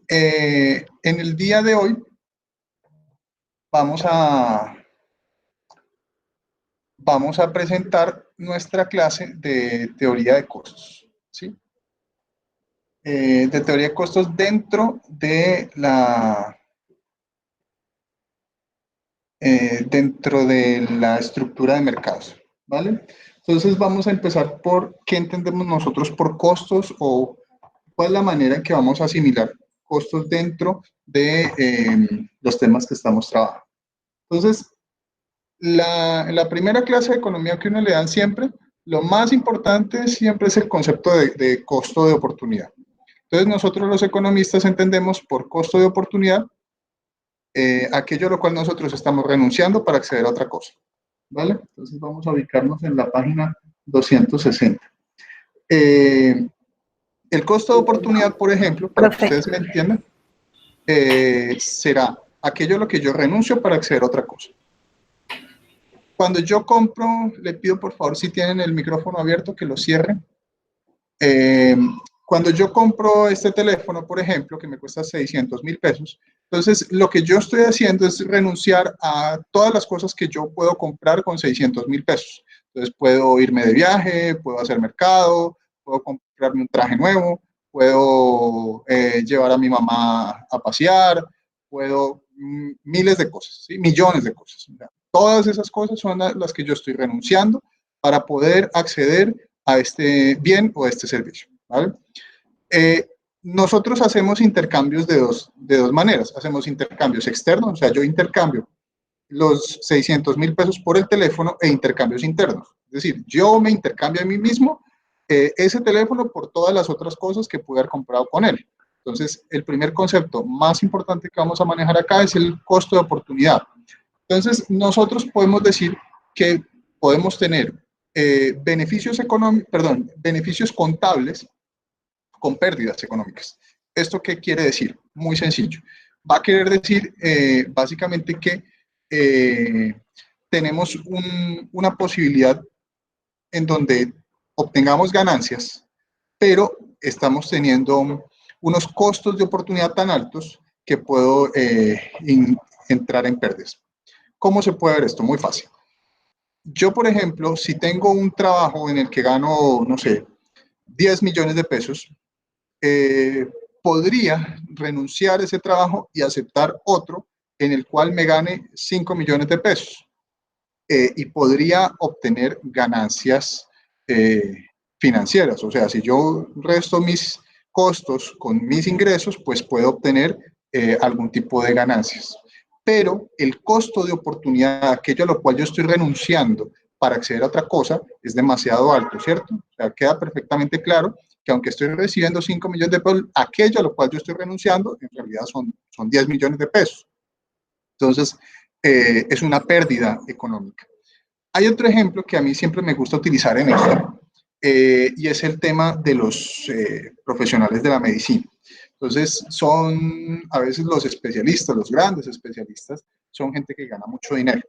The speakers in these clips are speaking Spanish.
En el día de hoy vamos a, vamos a presentar nuestra clase de teoría de costos, ¿sí? De teoría de costos dentro de la estructura de mercados, ¿vale? Entonces vamos a empezar por qué entendemos nosotros por costos o cuál es la manera en que vamos a asimilar costos dentro de los temas que estamos trabajando. Entonces, la primera clase de economía que uno le dan siempre, lo más importante siempre es el concepto de costo de oportunidad. Entonces, nosotros los economistas entendemos por costo de oportunidad aquello a lo cual nosotros estamos renunciando para acceder a otra cosa. ¿Vale? Entonces, vamos a ubicarnos en la página 260. El costo de oportunidad, por ejemplo, para que Profe, ustedes me entiendan, será aquello a lo que yo renuncio para acceder a otra cosa. Cuando yo compro, le pido por favor si tienen el micrófono abierto que lo cierren. Eh, Cuando yo compro este teléfono, por ejemplo, que me cuesta 600.000 pesos, entonces lo que yo estoy haciendo es renunciar a todas las cosas que yo puedo comprar con 600.000 pesos. Entonces puedo irme de viaje, puedo hacer mercado, puedo comprarme un traje nuevo, puedo llevar a mi mamá a pasear, puedo miles de cosas, ¿sí? Millones de cosas. Todas esas cosas son las que yo estoy renunciando para poder acceder a este bien o a este servicio. ¿Vale? Nosotros hacemos intercambios de dos maneras. Hacemos intercambios externos, o sea, yo intercambio los 600.000 pesos por el teléfono e intercambios internos. Es decir, yo me intercambio a mí mismo ese teléfono por todas las otras cosas que pude haber comprado con él. Entonces, el primer concepto más importante que vamos a manejar acá es el costo de oportunidad. Entonces, nosotros podemos decir que podemos tener beneficios económicos, perdón, beneficios contables con pérdidas económicas. ¿Esto qué quiere decir? Muy sencillo. Va a querer decir básicamente que tenemos una posibilidad en donde obtengamos ganancias, pero estamos teniendo unos costos de oportunidad tan altos que puedo entrar en pérdidas. ¿Cómo se puede ver esto? Muy fácil. Yo, por ejemplo, si tengo un trabajo en el que gano, no sé, 10 millones de pesos, eh, podría renunciar a ese trabajo y aceptar otro en el cual me gane 5 millones de pesos y podría obtener ganancias financieras. O sea, si yo resto mis costos con mis ingresos, pues puedo obtener algún tipo de ganancias. Pero el costo de oportunidad, aquello a lo cual yo estoy renunciando para acceder a otra cosa, es demasiado alto, ¿cierto? O sea, queda perfectamente claro que aunque estoy recibiendo 5 millones de pesos, aquello a lo cual yo estoy renunciando, en realidad son 10 millones de pesos. Entonces, es una pérdida económica. Hay otro ejemplo que a mí siempre me gusta utilizar en esto, y es el tema de los profesionales de la medicina. Entonces, son a veces los especialistas, los grandes especialistas, son gente que gana mucho dinero.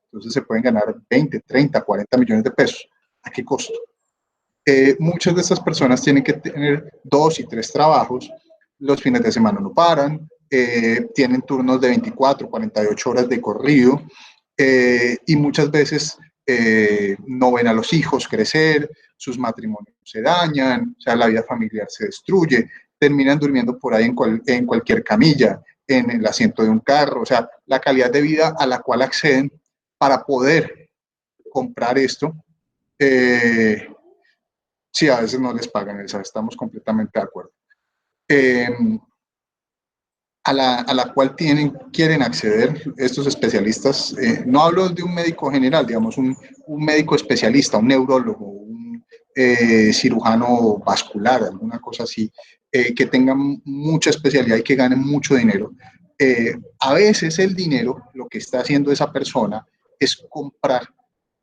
Entonces, se pueden ganar 20, 30, 40 millones de pesos. ¿A qué costo? Muchas de estas personas tienen que tener 2 y 3 trabajos, los fines de semana no paran, tienen turnos de 24, 48 horas de corrido, y muchas veces no ven a los hijos crecer, sus matrimonios se dañan, o sea, la vida familiar se destruye, terminan durmiendo por ahí en cualquier camilla, en el asiento de un carro, o sea, la calidad de vida a la cual acceden para poder comprar esto, eh, sí, a veces no les pagan, esa, estamos completamente de acuerdo. Eh, a la cual quieren acceder estos especialistas. No hablo de un médico general, digamos, un médico especialista, un neurólogo, un cirujano vascular, alguna cosa así, que tenga mucha especialidad y que gane mucho dinero. A veces el dinero, lo que está haciendo esa persona es comprar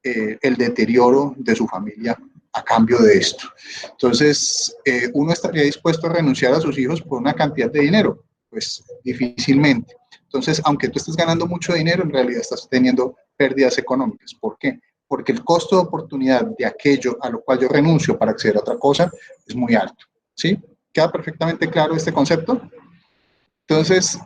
el deterioro de su familia a cambio de esto. Entonces, uno estaría dispuesto a renunciar a sus hijos por una cantidad de dinero, pues difícilmente. Entonces, aunque tú estés ganando mucho dinero, en realidad estás teniendo pérdidas económicas. ¿Por qué? Porque el costo de oportunidad de aquello a lo cual yo renuncio para acceder a otra cosa es muy alto. ¿Sí? ¿Queda perfectamente claro este concepto? Entonces,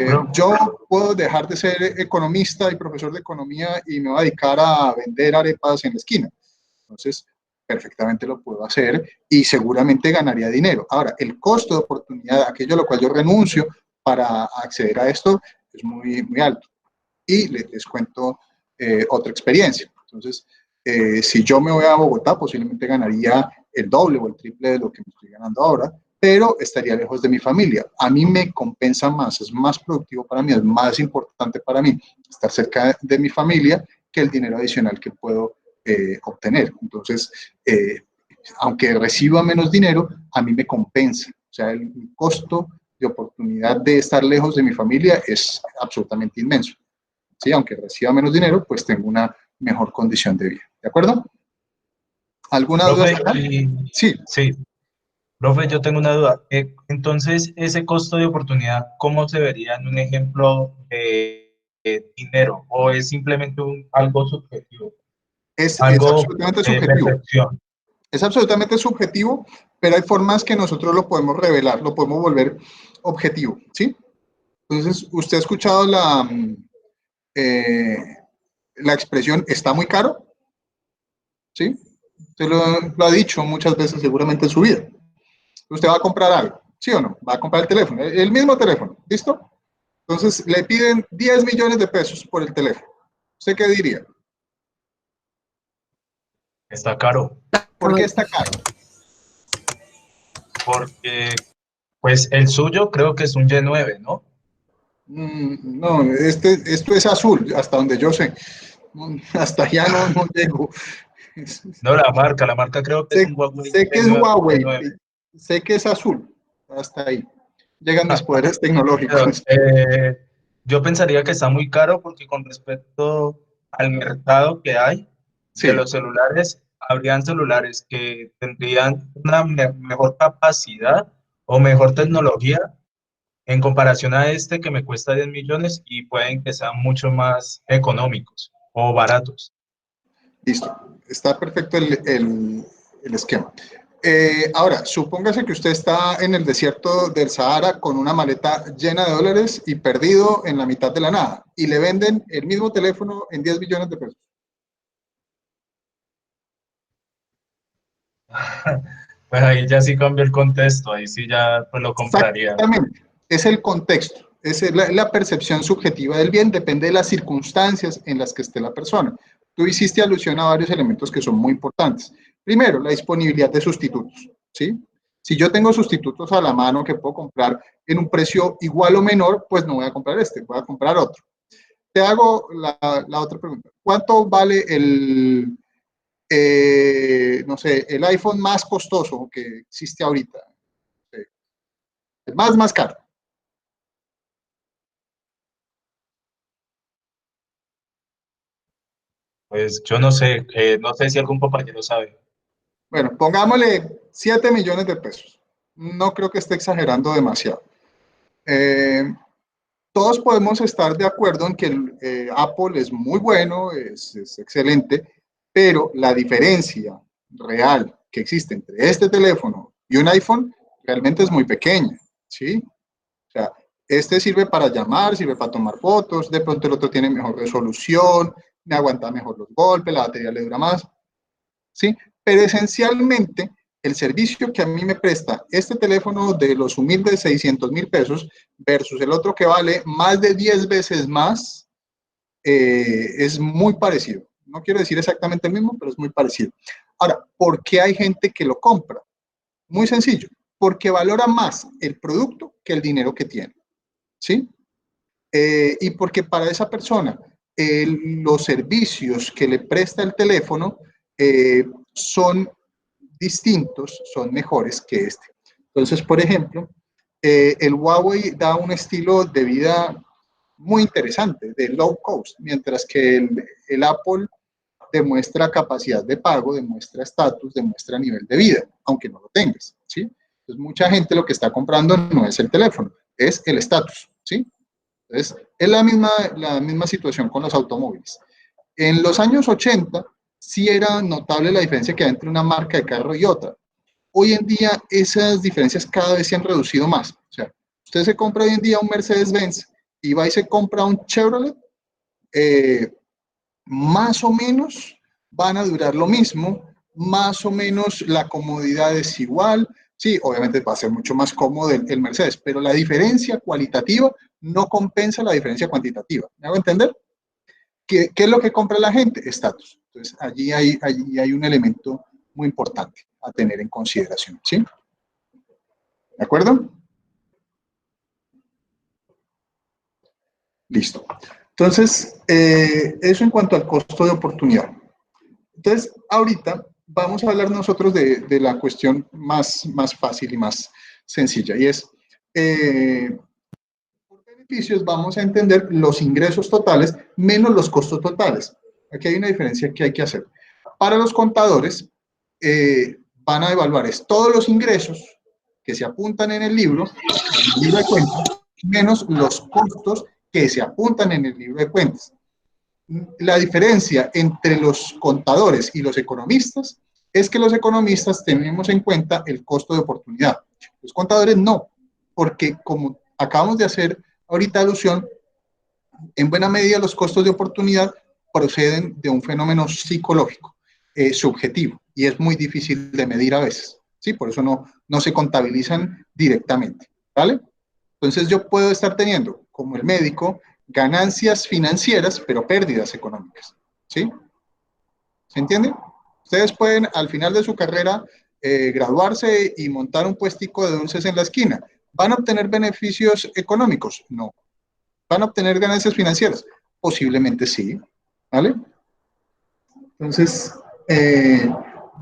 Bro, yo puedo dejar de ser economista y profesor de economía y me voy a dedicar a vender arepas en la esquina. Entonces, perfectamente lo puedo hacer y seguramente ganaría dinero. Ahora, el costo de oportunidad, aquello a lo cual yo renuncio para acceder a esto, es muy, muy alto. Y les cuento otra experiencia. Entonces, si yo me voy a Bogotá, posiblemente ganaría el doble o el triple de lo que me estoy ganando ahora, pero estaría lejos de mi familia. A mí me compensa más, es más productivo para mí, es más importante para mí estar cerca de mi familia que el dinero adicional que puedo obtener. Entonces, aunque reciba menos dinero, a mí me compensa. O sea, el costo de oportunidad de estar lejos de mi familia es absolutamente inmenso. ¿Sí? Aunque reciba menos dinero, pues tengo una mejor condición de vida. ¿De acuerdo? ¿Alguna duda profe, hasta acá? y Sí, sí, profe, yo tengo una duda. Entonces, ese costo de oportunidad, ¿cómo se vería en un ejemplo de dinero? ¿O es simplemente algo subjetivo, es algo absolutamente de subjetivo. percepción? Es absolutamente subjetivo, pero hay formas que nosotros lo podemos revelar, lo podemos volver objetivo, ¿sí? Entonces, usted ha escuchado eh, la expresión está muy caro, ¿sí? Usted lo ha dicho muchas veces seguramente en su vida. Usted va a comprar algo, ¿sí o no? Va a comprar el teléfono, el mismo teléfono, ¿listo? Entonces, le piden 10 millones de pesos por el teléfono. ¿Usted qué diría? Está caro, ¿Por qué está caro? porque pues el suyo creo que es un Y9, ¿no? No, esto es azul, hasta donde yo sé. Hasta allá no llego. No, la marca creo que es Sé, un Huawei sé que es P9, Huawei, P9. sé que es azul, hasta ahí. Llegan mis poderes Pero, tecnológicos. yo pensaría que está muy caro porque con respecto al mercado que hay de Sí, los celulares, habrían celulares que tendrían una mejor capacidad o mejor tecnología en comparación a este que me cuesta 10 millones y pueden que sean mucho más económicos o baratos. listo. Está perfecto el esquema. Ahora, supóngase que usted está en el desierto del Sahara con una maleta llena de dólares y perdido en la mitad de la nada y le venden el mismo teléfono en 10 millones de pesos. Pues ahí ya sí cambia el contexto, ahí sí ya pues lo compraría. Exactamente, es el contexto, es la percepción subjetiva del bien, depende de las circunstancias en las que esté la persona. Tú hiciste alusión a varios elementos que son muy importantes. Primero, la disponibilidad de sustitutos, ¿sí? Si yo tengo sustitutos a la mano que puedo comprar en un precio igual o menor, pues no voy a comprar este, voy a comprar otro. Te hago la otra pregunta. ¿Cuánto vale no sé, el iPhone más costoso que existe ahorita? El más caro. Pues yo no sé, no sé si algún compañero sabe. Bueno, pongámosle 7 millones de pesos. No creo que esté exagerando demasiado. Eh, todos podemos estar de acuerdo en que Apple es muy bueno, es excelente, pero la diferencia real que existe entre este teléfono y un iPhone realmente es muy pequeña, ¿sí? O sea, este sirve para llamar, sirve para tomar fotos, de pronto el otro tiene mejor resolución, me aguanta mejor los golpes, la batería le dura más, ¿sí? Pero esencialmente, el servicio que a mí me presta este teléfono de los humildes 600.000 pesos versus el otro que vale más de 10 veces más, es muy parecido. No quiero decir exactamente el mismo, pero es muy parecido. Ahora, ¿por qué hay gente que lo compra? Muy sencillo, porque valora más el producto que el dinero que tiene, ¿sí? Y porque para esa persona los servicios que le presta el teléfono son distintos, son mejores que este. Entonces, por ejemplo, el Huawei da un estilo de vida muy interesante, de low cost, mientras que el Apple demuestra capacidad de pago, demuestra estatus, demuestra nivel de vida, aunque no lo tengas, ¿sí? Entonces, mucha gente lo que está comprando no es el teléfono, es el estatus, ¿sí? Entonces, es la misma situación con los automóviles. En los años 80 sí era notable la diferencia que hay entre una marca de carro y otra. Hoy en día esas diferencias cada vez se han reducido más. O sea, Usted se compra hoy en día un Mercedes-Benz y va y se compra un Chevrolet, más o menos van a durar lo mismo, más o menos la comodidad es igual. Sí, obviamente va a ser mucho más cómodo el Mercedes, pero la diferencia cualitativa no compensa la diferencia cuantitativa. ¿Me hago entender? ¿Qué es lo que compra la gente? Estatus. Entonces, allí hay un elemento muy importante a tener en consideración. ¿Sí? ¿De acuerdo? Listo. Entonces, eso en cuanto al costo de oportunidad. Entonces, ahorita vamos a hablar nosotros de la cuestión más fácil y más sencilla, y es, por beneficios vamos a entender los ingresos totales menos los costos totales. Aquí hay una diferencia que hay que hacer. Para los contadores, van a evaluar todos los ingresos que se apuntan en el libro de cuentas, menos los costos que se apuntan en el libro de cuentas. La diferencia entre los contadores y los economistas es que los economistas tenemos en cuenta el costo de oportunidad. Los contadores no, porque como acabamos de hacer ahorita alusión, en buena medida los costos de oportunidad proceden de un fenómeno psicológico, subjetivo, y es muy difícil de medir a veces. ¿Sí? Por eso no se contabilizan directamente. ¿Vale? Entonces yo puedo estar teniendo, como el médico, ganancias financieras, pero pérdidas económicas. ¿Sí? ¿Se entiende? Ustedes pueden, al final de su carrera, graduarse y montar un puestico de dulces en la esquina. ¿Van a obtener beneficios económicos? No. ¿Van a obtener ganancias financieras? Posiblemente sí. ¿Vale? Entonces,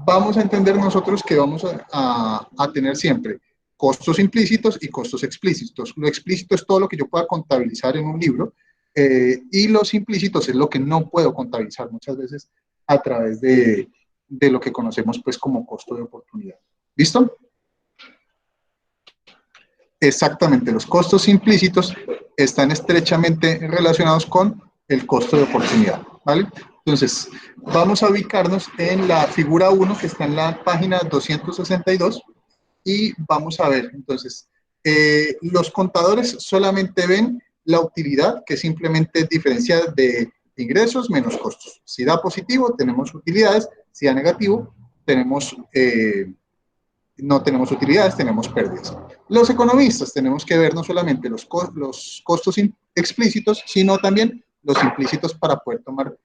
vamos a entender nosotros que vamos a tener siempre costos implícitos y costos explícitos. Lo explícito es todo lo que yo pueda contabilizar en un libro, y los implícitos es lo que no puedo contabilizar muchas veces a través de lo que conocemos pues como costo de oportunidad. ¿Listo? Exactamente, los costos implícitos están estrechamente relacionados con el costo de oportunidad, ¿vale? Entonces, vamos a ubicarnos en la figura 1 que está en la página 262 y vamos a ver, entonces, los contadores solamente ven la utilidad, que simplemente es diferencia de ingresos menos costos. Si da positivo, tenemos utilidades; si da negativo, no tenemos utilidades, tenemos pérdidas. Los economistas tenemos que ver no solamente los costos explícitos, sino también los implícitos para poder tomar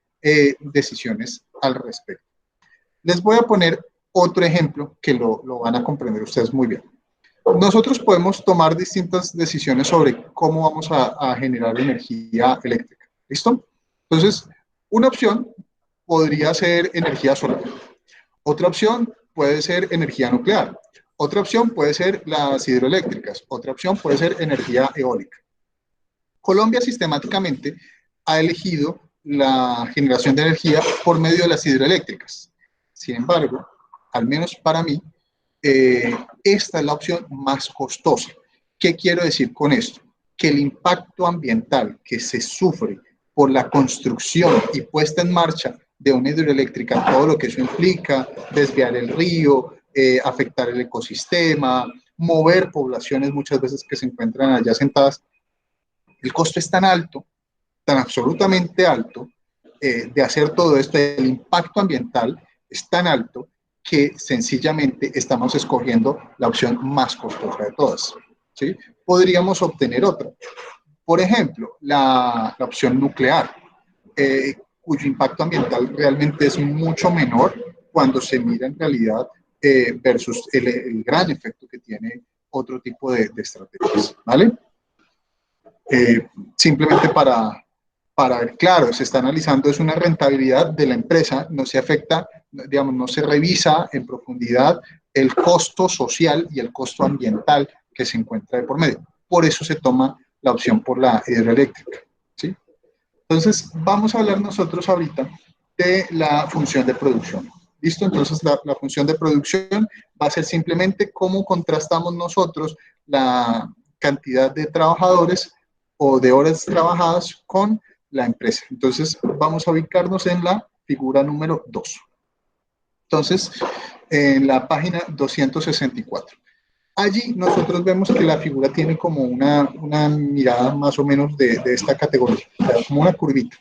decisiones al respecto. Les voy a poner otro ejemplo que lo van a comprender ustedes muy bien. Nosotros podemos tomar distintas decisiones sobre cómo vamos a generar energía eléctrica. ¿Listo? Entonces, una opción podría ser energía solar. Otra opción puede ser energía nuclear. Otra opción puede ser las hidroeléctricas. Otra opción puede ser energía eólica. Colombia sistemáticamente ha elegido la generación de energía por medio de las hidroeléctricas. Sin embargo, al menos para mí, esta es la opción más costosa. ¿Qué quiero decir con esto? Que el impacto ambiental que se sufre por la construcción y puesta en marcha de una hidroeléctrica, todo lo que eso implica, desviar el río, afectar el ecosistema, mover poblaciones muchas veces que se encuentran allá sentadas, el costo es tan alto, tan absolutamente alto, de hacer todo esto, el impacto ambiental es tan alto que sencillamente estamos escogiendo la opción más costosa de todas. ¿Sí? Podríamos obtener otra. Por ejemplo, la opción nuclear, cuyo impacto ambiental realmente es mucho menor cuando se mira en realidad versus el gran efecto que tiene otro tipo de estrategias. ¿Vale? Simplemente para ver, claro, se está analizando, es una rentabilidad de la empresa, no se afecta, digamos, no se revisa en profundidad el costo social y el costo ambiental que se encuentra de por medio. Por eso se toma la opción por la hidroeléctrica. ¿Sí? Entonces, vamos a hablar nosotros ahorita de la función de producción. ¿Listo? Entonces, la función de producción va a ser simplemente cómo contrastamos nosotros la cantidad de trabajadores o de horas trabajadas con la empresa. Entonces, vamos a ubicarnos en la figura número 2. Entonces, en la página 264. Allí nosotros vemos que la figura tiene como una mirada más o menos de esta categoría, o sea, como una curvita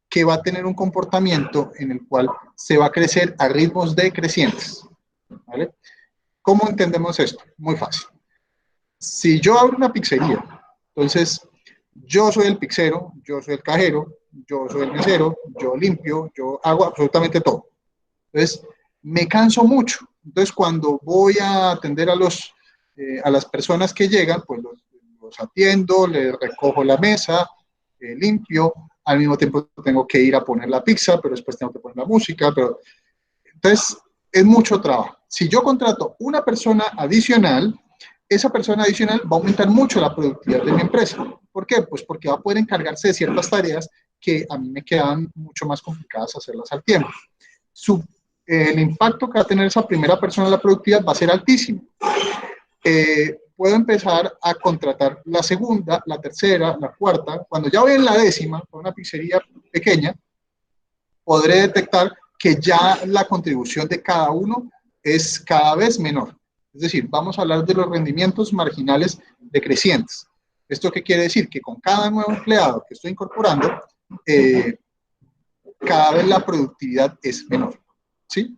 que va a tener un comportamiento en el cual se va a crecer a ritmos decrecientes, ¿vale? ¿Cómo entendemos esto? Muy fácil. Si yo abro una pizzería, entonces yo soy el pizzero, yo soy el cajero, yo soy el mesero, yo limpio, yo hago absolutamente todo. Entonces, me canso mucho. Entonces, cuando voy a atender a las personas que llegan, pues los atiendo, les recojo la mesa, limpio, al mismo tiempo tengo que ir a poner la pizza, pero después tengo que poner la música, pero entonces es mucho trabajo. Si yo contrato una persona adicional, esa persona adicional va a aumentar mucho la productividad de mi empresa. ¿Por qué? Pues porque va a poder encargarse de ciertas tareas que a mí me quedan mucho más complicadas hacerlas al tiempo. El impacto que va a tener esa primera persona en la productividad va a ser altísimo. Puedo empezar a contratar la segunda, la tercera, la cuarta. Cuando ya voy en la décima, con una pizzería pequeña, podré detectar que ya la contribución de cada uno es cada vez menor. Es decir, vamos a hablar de los rendimientos marginales decrecientes. ¿Esto qué quiere decir? Que con cada nuevo empleado que estoy incorporando, cada vez la productividad es menor. ¿Sí?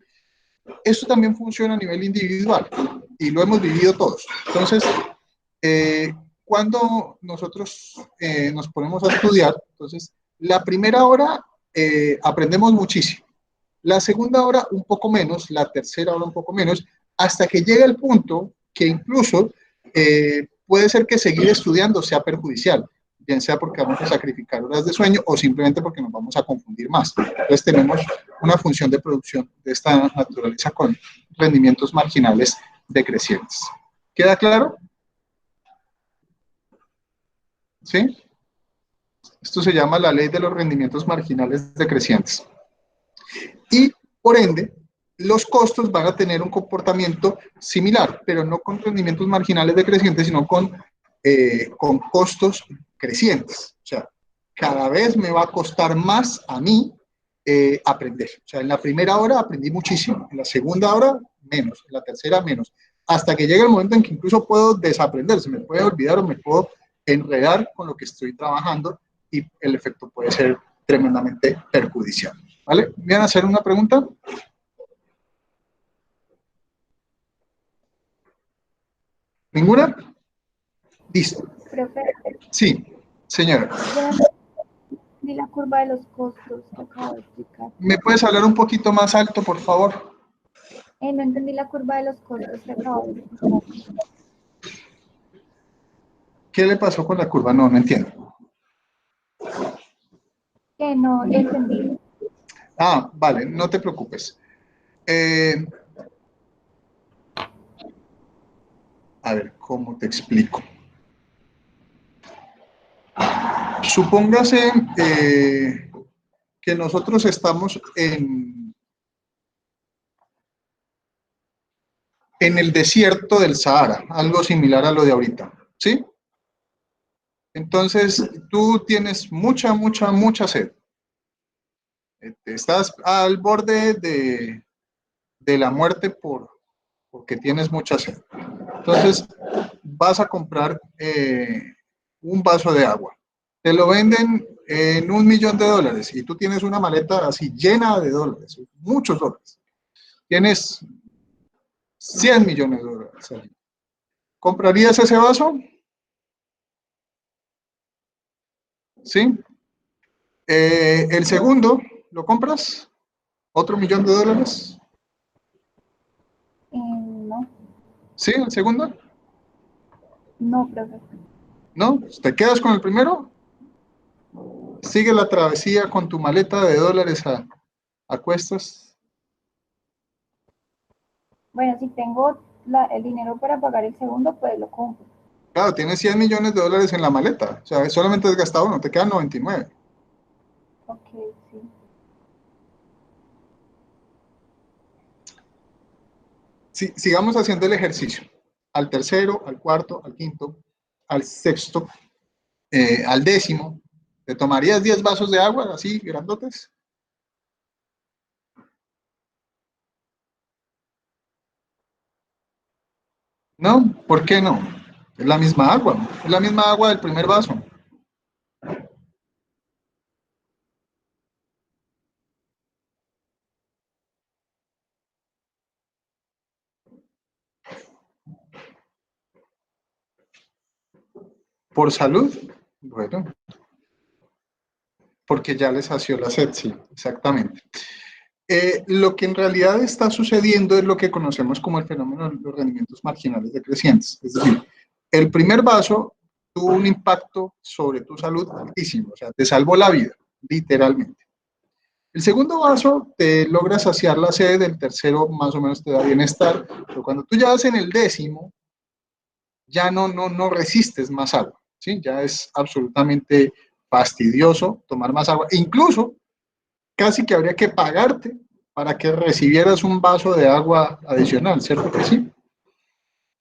Esto también funciona a nivel individual y lo hemos vivido todos. Entonces, cuando nosotros nos ponemos a estudiar, entonces, la primera hora aprendemos muchísimo. La segunda hora un poco menos, la tercera hora un poco menos, hasta que llega el punto que incluso puede ser que seguir estudiando sea perjudicial, bien sea porque vamos a sacrificar horas de sueño o simplemente porque nos vamos a confundir más. Entonces tenemos una función de producción de esta naturaleza con rendimientos marginales decrecientes. ¿Queda claro? ¿Sí? Esto se llama la ley de los rendimientos marginales decrecientes. Y, por ende, los costos van a tener un comportamiento similar, pero no con rendimientos marginales decrecientes, sino con costos crecientes. O sea, cada vez me va a costar más a mí aprender. O sea, en la primera hora aprendí muchísimo, en la segunda hora menos, en la tercera menos, hasta que llega el momento en que incluso puedo desaprender, se me puede olvidar o me puedo enredar con lo que estoy trabajando y el efecto puede ser tremendamente perjudicial. ¿Vale? ¿Me van a hacer una pregunta? ¿Ninguna? Listo. Profe, Sí, señora. yo no entendí la curva de los costos que acabo de explicar. ¿Me puedes hablar un poquito más alto, por favor? No entendí la curva de los costos que acabo de explicar. ¿Qué le pasó con la curva? No, no entiendo. Que no lo entendí. Ah, vale, no te preocupes. A ver, ¿cómo te explico? Supóngase que nosotros estamos en el desierto del Sahara, algo similar a lo de ahorita, ¿sí? Entonces, tú tienes mucha sed. Estás al borde de la muerte porque tienes mucha sed. Entonces, vas a comprar un vaso de agua. Te lo venden en $1.000.000 y tú tienes una maleta así llena de dólares, muchos dólares. Tienes $100 millones ahí. ¿Comprarías ese vaso? ¿Sí? El segundo, ¿lo compras? ¿Otro $1.000.000? No, ¿Sí? ¿El segundo? no, profe. ¿No? ¿Te quedas con el primero? Sigue la travesía con tu maleta de dólares a cuestas. Bueno, si tengo el dinero para pagar el segundo, pues lo compro. Claro, tienes $100 millones en la maleta. O sea, solamente has gastado uno, te quedan 99. Ok, sí. Sigamos haciendo el ejercicio. Al tercero, al cuarto, al quinto, al sexto, al décimo. ¿Te tomarías 10 vasos de agua así, grandotes? ¿No? ¿Por qué no? Es la misma agua, es la misma agua del primer vaso. ¿Por salud? Bueno, porque ya les sació la sed, sí, exactamente. Lo que en realidad está sucediendo es lo que conocemos como el fenómeno de los rendimientos marginales decrecientes. Es decir, el primer vaso tuvo un impacto sobre tu salud altísimo, o sea, te salvó la vida, literalmente. El segundo vaso te logra saciar la sed, el tercero más o menos te da bienestar, pero cuando tú ya vas en el décimo, ya no resistes más agua, ¿sí? Ya es absolutamente fastidioso tomar más agua. E incluso casi que habría que pagarte para que recibieras un vaso de agua adicional, ¿cierto que sí?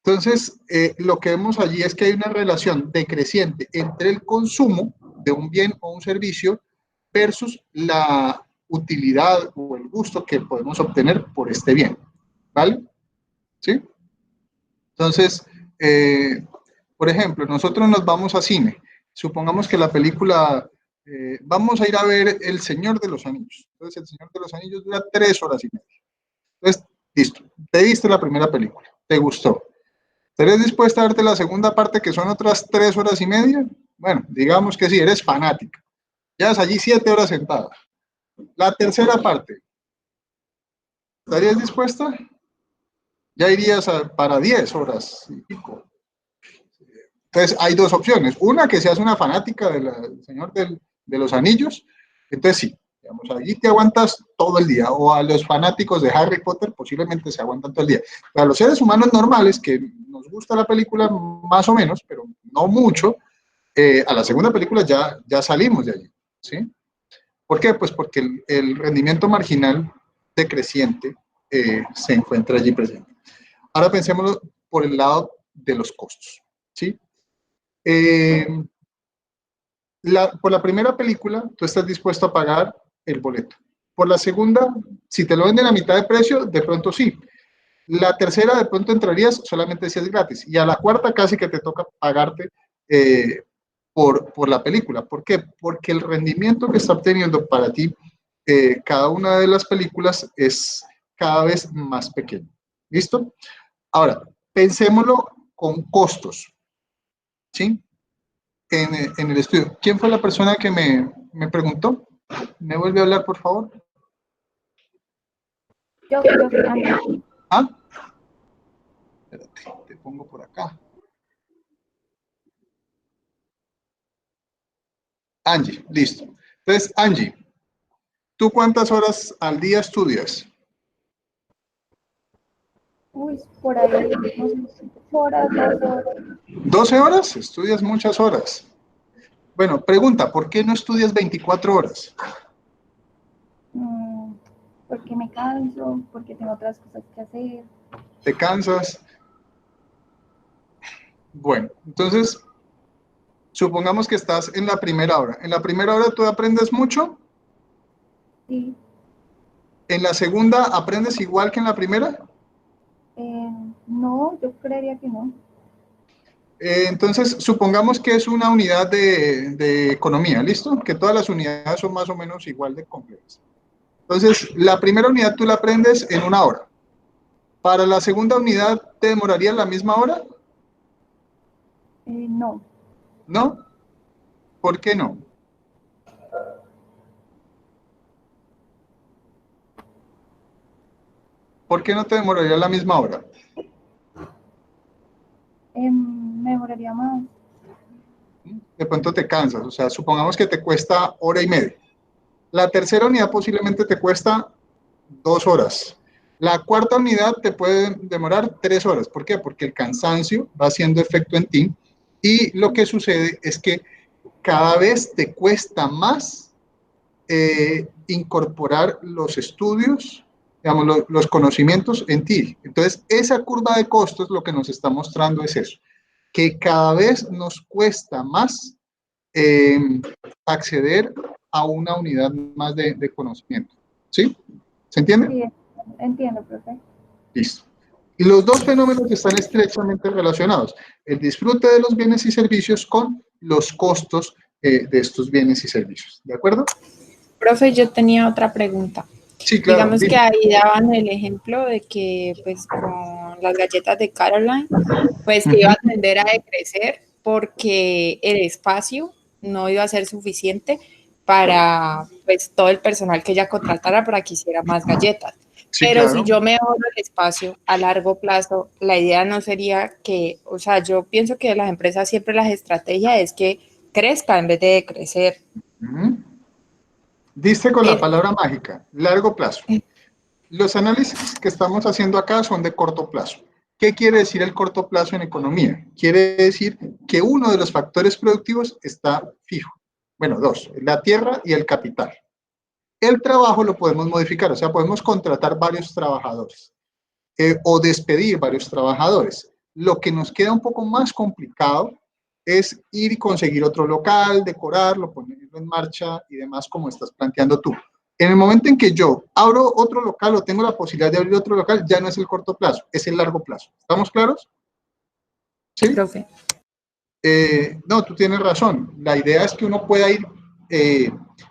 Entonces, lo que vemos allí es que hay una relación decreciente entre el consumo de un bien o un servicio versus la utilidad o el gusto que podemos obtener por este bien, ¿vale? ¿Sí? Entonces, eh, por ejemplo, nosotros nos vamos a cine. Supongamos que la película, vamos a ir a ver El Señor de los Anillos. Entonces, El Señor de los Anillos dura 3 horas y media. Entonces, listo. Te viste la primera película, te gustó. ¿Eres dispuesta a darte la segunda parte, que son otras 3 horas y media? Bueno, digamos que sí, eres fanática. Llevas allí 7 horas sentada. La tercera parte, ¿estarías dispuesta? Ya irías para 10 horas y pico. Entonces, hay dos opciones. Una, que seas una fanática del Señor de los Anillos. Entonces, sí, digamos, allí te aguantas todo el día. O a los fanáticos de Harry Potter posiblemente se aguantan todo el día. Pero a los seres humanos normales, que nos gusta la película más o menos, pero no mucho, a la segunda película ya salimos de allí. ¿Sí? ¿Por qué? Pues porque el rendimiento marginal decreciente se encuentra allí presente. Ahora pensémoslo por el lado de los costos. ¿Sí? Eh, por la primera película, tú estás dispuesto a pagar el boleto. Por la segunda, si te lo venden a mitad de precio, de pronto sí. La tercera, de pronto entrarías solamente si es gratis. Y a la cuarta, casi que te toca pagarte por la película. ¿Por qué? Porque el rendimiento que está obteniendo para ti cada una de las películas es cada vez más pequeño. ¿Listo? Ahora, pensémoslo con costos. ¿Sí? En el estudio. ¿Quién fue la persona que me preguntó? ¿Me vuelve a hablar, por favor? Yo, Angie. Ah, espérate, te pongo por acá. Angie, listo. Entonces, Angie, ¿tú cuántas horas al día estudias? Uy, por ahí, no sé, 8 horas, 12 horas. ¿12 horas? Estudias muchas horas. Bueno, pregunta, ¿por qué no estudias 24 horas? Porque me canso, porque tengo otras cosas que hacer. ¿Te cansas? Bueno, entonces, supongamos que estás en la primera hora. ¿En la primera hora tú aprendes mucho? Sí. ¿En la segunda aprendes igual que en la primera? No, yo creería que no. Entonces, supongamos que es una unidad de economía, ¿listo? Que todas las unidades son más o menos igual de complejas. Entonces, la primera unidad tú la aprendes en 1 hora. ¿Para la segunda unidad te demoraría la misma hora? No. ¿No? ¿Por qué no? ¿Por qué no te demoraría la misma hora? Me demoraría más. De pronto te cansas, o sea, supongamos que te cuesta 1 hora y media. La tercera unidad posiblemente te cuesta 2 horas. La cuarta unidad te puede demorar 3 horas. ¿Por qué? Porque el cansancio va haciendo efecto en ti y lo que sucede es que cada vez te cuesta más incorporar los estudios, digamos, los conocimientos en ti. Entonces, esa curva de costos lo que nos está mostrando es eso, que cada vez nos cuesta más eh, acceder a una unidad más de conocimiento. ¿Sí? ¿Se entiende? Sí, entiendo, profe. Listo. Los dos fenómenos están estrechamente relacionados, el disfrute de los bienes y servicios con los costos de estos bienes y servicios, ¿de acuerdo? Profe, yo tenía otra pregunta. Sí, claro. Digamos que ahí daban el ejemplo de que pues con las galletas de Caroline pues que iba a tender a decrecer porque el espacio no iba a ser suficiente para pues todo el personal que ella contratara para que hiciera más galletas. Sí, Pero claro. si yo mejoro el espacio a largo plazo, la idea no sería que, o sea, yo pienso que las empresas siempre las estrategias es que crezca en vez de decrecer. Diste con la palabra mágica, largo plazo. Los análisis que estamos haciendo acá son de corto plazo. ¿Qué quiere decir el corto plazo en economía? Quiere decir que uno de los factores productivos está fijo. Bueno, dos, la tierra y el capital. El trabajo lo podemos modificar, o sea, podemos contratar varios trabajadores o despedir varios trabajadores. Lo que nos queda un poco más complicado es ir y conseguir otro local, decorarlo, ponerlo en marcha y demás como estás planteando tú. En el momento en que yo abro otro local o tengo la posibilidad de abrir otro local, ya no es el corto plazo, es el largo plazo. ¿Estamos claros? Sí, profe. No, tú tienes razón. La idea es que uno pueda ir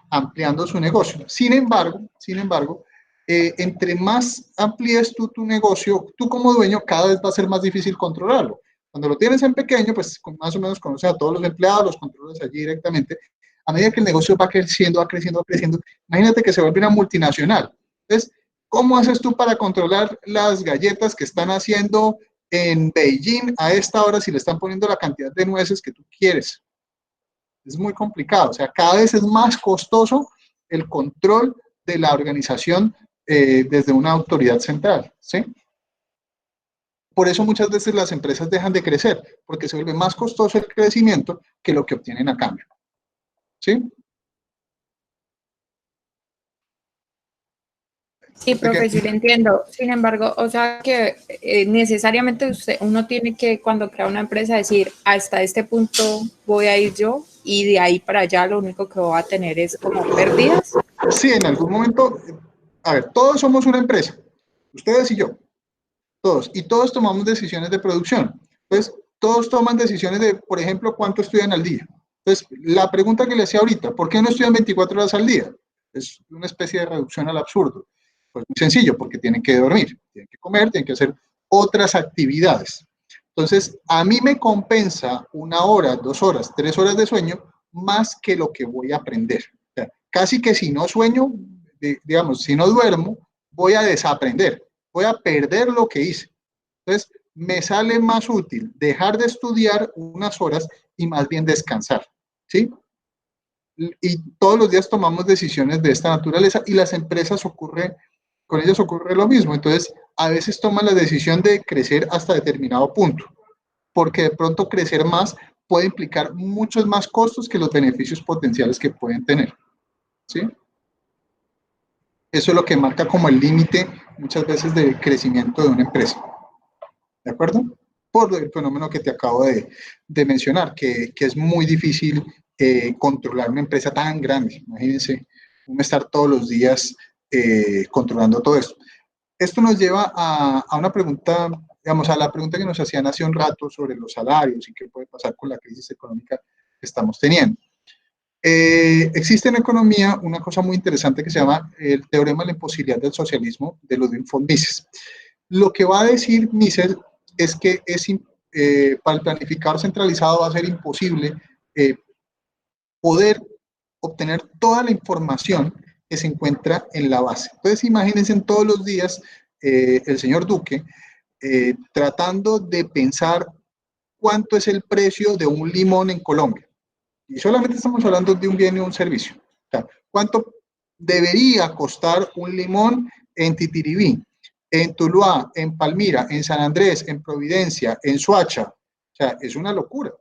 ampliando su negocio. Sin embargo, entre más amplíes tú tu negocio, tú como dueño cada vez va a ser más difícil controlarlo. Cuando lo tienes en pequeño, pues más o menos conoces a todos los empleados, los controlas allí directamente. A medida que el negocio va creciendo, imagínate que se vuelve una multinacional. Entonces, ¿cómo haces tú para controlar las galletas que están haciendo en Beijing a esta hora si le están poniendo la cantidad de nueces que tú quieres? Es muy complicado, o sea, cada vez es más costoso el control de la organización desde una autoridad central, ¿sí? Por eso muchas veces las empresas dejan de crecer, porque se vuelve más costoso el crecimiento que lo que obtienen a cambio, ¿sí? Sí, profe, sí lo entiendo. Sin embargo, o sea que necesariamente uno tiene que, cuando crea una empresa, decir, hasta este punto voy a ir yo y de ahí para allá lo único que voy a tener es como pérdidas. Sí, en algún momento, a ver, todos somos una empresa, ustedes y yo, todos, y todos tomamos decisiones de producción. Entonces, todos toman decisiones de, por ejemplo, cuánto estudian al día. Entonces, la pregunta que le hacía ahorita, ¿por qué no estudian 24 horas al día? Es una especie de reducción al absurdo. Pues muy sencillo, porque tienen que dormir, tienen que comer, tienen que hacer otras actividades. Entonces, a mí me compensa 1 hora, 2 horas, 3 horas de sueño más que lo que voy a aprender. O sea, casi que si no sueño, digamos, si no duermo, voy a desaprender, voy a perder lo que hice. Entonces, me sale más útil dejar de estudiar unas horas y más bien descansar, ¿sí? Y todos los días tomamos decisiones de esta naturaleza y las empresas con ellas ocurre lo mismo. Entonces, a veces toman la decisión de crecer hasta determinado punto, porque de pronto crecer más puede implicar muchos más costos que los beneficios potenciales que pueden tener, ¿sí? Eso es lo que marca como el límite muchas veces del crecimiento de una empresa, ¿de acuerdo? Por el fenómeno que te acabo de mencionar, que es muy difícil controlar una empresa tan grande. Imagínense, uno estar todos los días controlando todo esto. Esto nos lleva a una pregunta, digamos, a la pregunta que nos hacían hace un rato sobre los salarios y qué puede pasar con la crisis económica que estamos teniendo. Existe en economía una cosa muy interesante que se llama el teorema de la imposibilidad del socialismo de Ludwig von Mises. Lo que va a decir Mises es que para el planificador centralizado va a ser imposible poder obtener toda la información que se encuentra en la base. Entonces, imagínense todos los días el señor Duque tratando de pensar cuánto es el precio de un limón en Colombia. Y solamente estamos hablando de un bien y un servicio. O sea, ¿cuánto debería costar un limón en Titiribí, en Tuluá, en Palmira, en San Andrés, en Providencia, en Soacha? O sea, es una locura.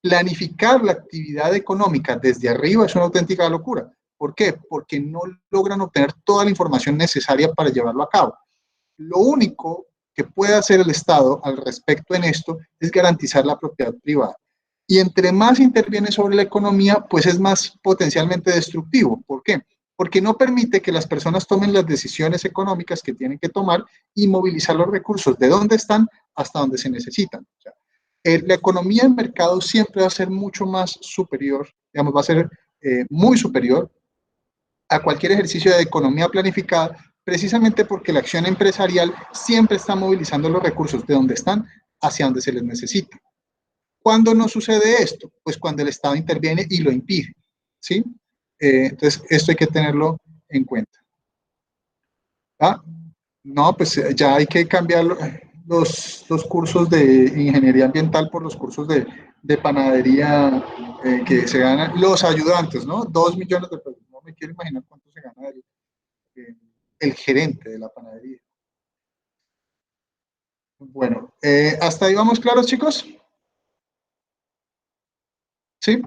Planificar la actividad económica desde arriba es una auténtica locura. ¿Por qué? Porque no logran obtener toda la información necesaria para llevarlo a cabo. Lo único que puede hacer el Estado al respecto en esto es garantizar la propiedad privada. Y entre más interviene sobre la economía, pues es más potencialmente destructivo. ¿Por qué? porque no permite que las personas tomen las decisiones económicas que tienen que tomar y movilizar los recursos de dónde están hasta donde se necesitan. O sea, la economía del mercado siempre va a ser mucho más superior, digamos, va a ser muy superior a cualquier ejercicio de economía planificada, precisamente porque la acción empresarial siempre está movilizando los recursos de donde están hacia donde se les necesita. ¿Cuándo no sucede esto? Pues cuando el Estado interviene y lo impide, ¿sí? Entonces, esto hay que tenerlo en cuenta. ¿Ah? No, pues ya hay que cambiar los cursos de ingeniería ambiental por los cursos de panadería que se ganan, los ayudantes, ¿no? 2 millones de pesos. No me quiero imaginar cuánto se gana el gerente de la panadería. Bueno, ¿hasta ahí vamos claros, chicos? ¿Sí?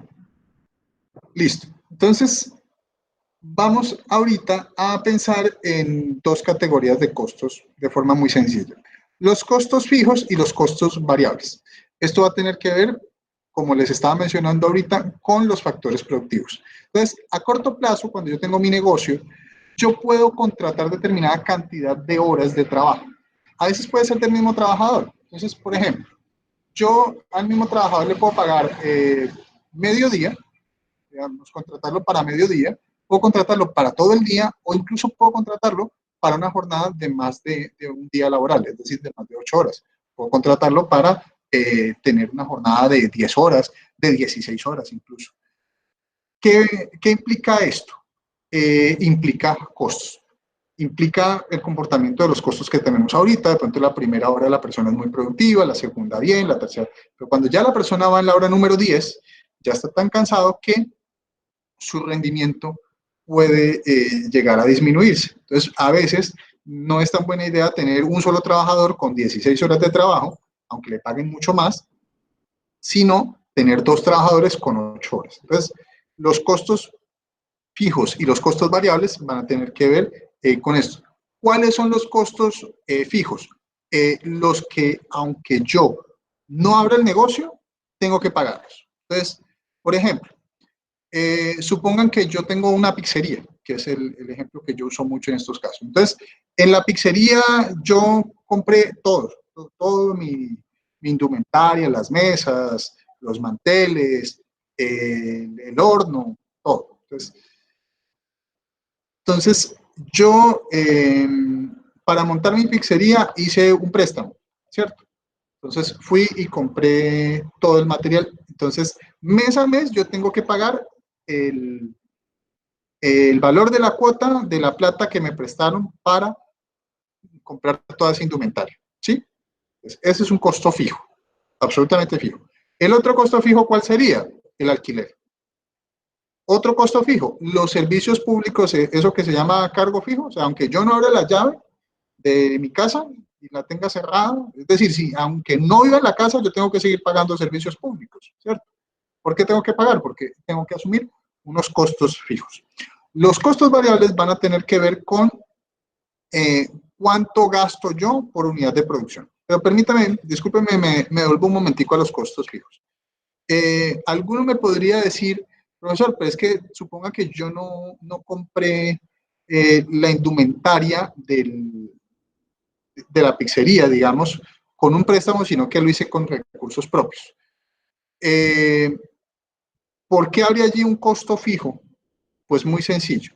Listo. Entonces, vamos ahorita a pensar en dos categorías de costos de forma muy sencilla. Los costos fijos y los costos variables. Esto va a tener que ver, como les estaba mencionando ahorita, con los factores productivos. Entonces, a corto plazo, cuando yo tengo mi negocio, yo puedo contratar determinada cantidad de horas de trabajo. A veces puede ser del mismo trabajador. Entonces, por ejemplo, yo al mismo trabajador le puedo pagar mediodía, digamos, contratarlo para mediodía, puedo contratarlo para todo el día o incluso puedo contratarlo para una jornada de más de un día laboral, es decir, de más de 8 horas. Puedo contratarlo para tener una jornada de 10 horas, de 16 horas incluso. ¿Qué implica esto? Implica costos. Implica el comportamiento de los costos que tenemos ahorita. De pronto la primera hora la persona es muy productiva, la segunda bien, la tercera. Pero cuando ya la persona va en la hora número 10, ya está tan cansado que su rendimiento puede llegar a disminuirse. Entonces, a veces no es tan buena idea tener un solo trabajador con 16 horas de trabajo, aunque le paguen mucho más, sino tener 2 trabajadores con 8 horas. Entonces, los costos fijos y los costos variables van a tener que ver con esto. ¿Cuáles son los costos fijos? Los que, aunque yo no abra el negocio, tengo que pagarlos. Entonces, por ejemplo, supongan que yo tengo una pizzería, que es el ejemplo que yo uso mucho en estos casos. Entonces, en la pizzería yo compré todo mi indumentaria, las mesas, los manteles, el horno, todo. Entonces yo, para montar mi pizzería hice un préstamo, ¿cierto? Entonces fui y compré todo el material. Entonces, mes a mes yo tengo que pagar el valor de la cuota de la plata que me prestaron para comprar toda esa indumentaria, ¿sí? Entonces, ese es un costo fijo, absolutamente fijo. El otro costo fijo, ¿cuál sería? El alquiler. Otro costo fijo, los servicios públicos, eso que se llama cargo fijo, o sea, aunque yo no abra la llave de mi casa y la tenga cerrada, es decir, si aunque no viva en la casa, yo tengo que seguir pagando servicios públicos, ¿cierto? ¿Por qué tengo que pagar? Porque tengo que asumir unos costos fijos. Los costos variables van a tener que ver con cuánto gasto yo por unidad de producción. Pero permítame, discúlpeme, me devuelvo un momentico a los costos fijos. Alguno me podría decir, profesor, pero es que suponga que yo no compré la indumentaria de la pizzería, digamos, con un préstamo, sino que lo hice con recursos propios. ¿Por qué habría allí un costo fijo? Pues muy sencillo.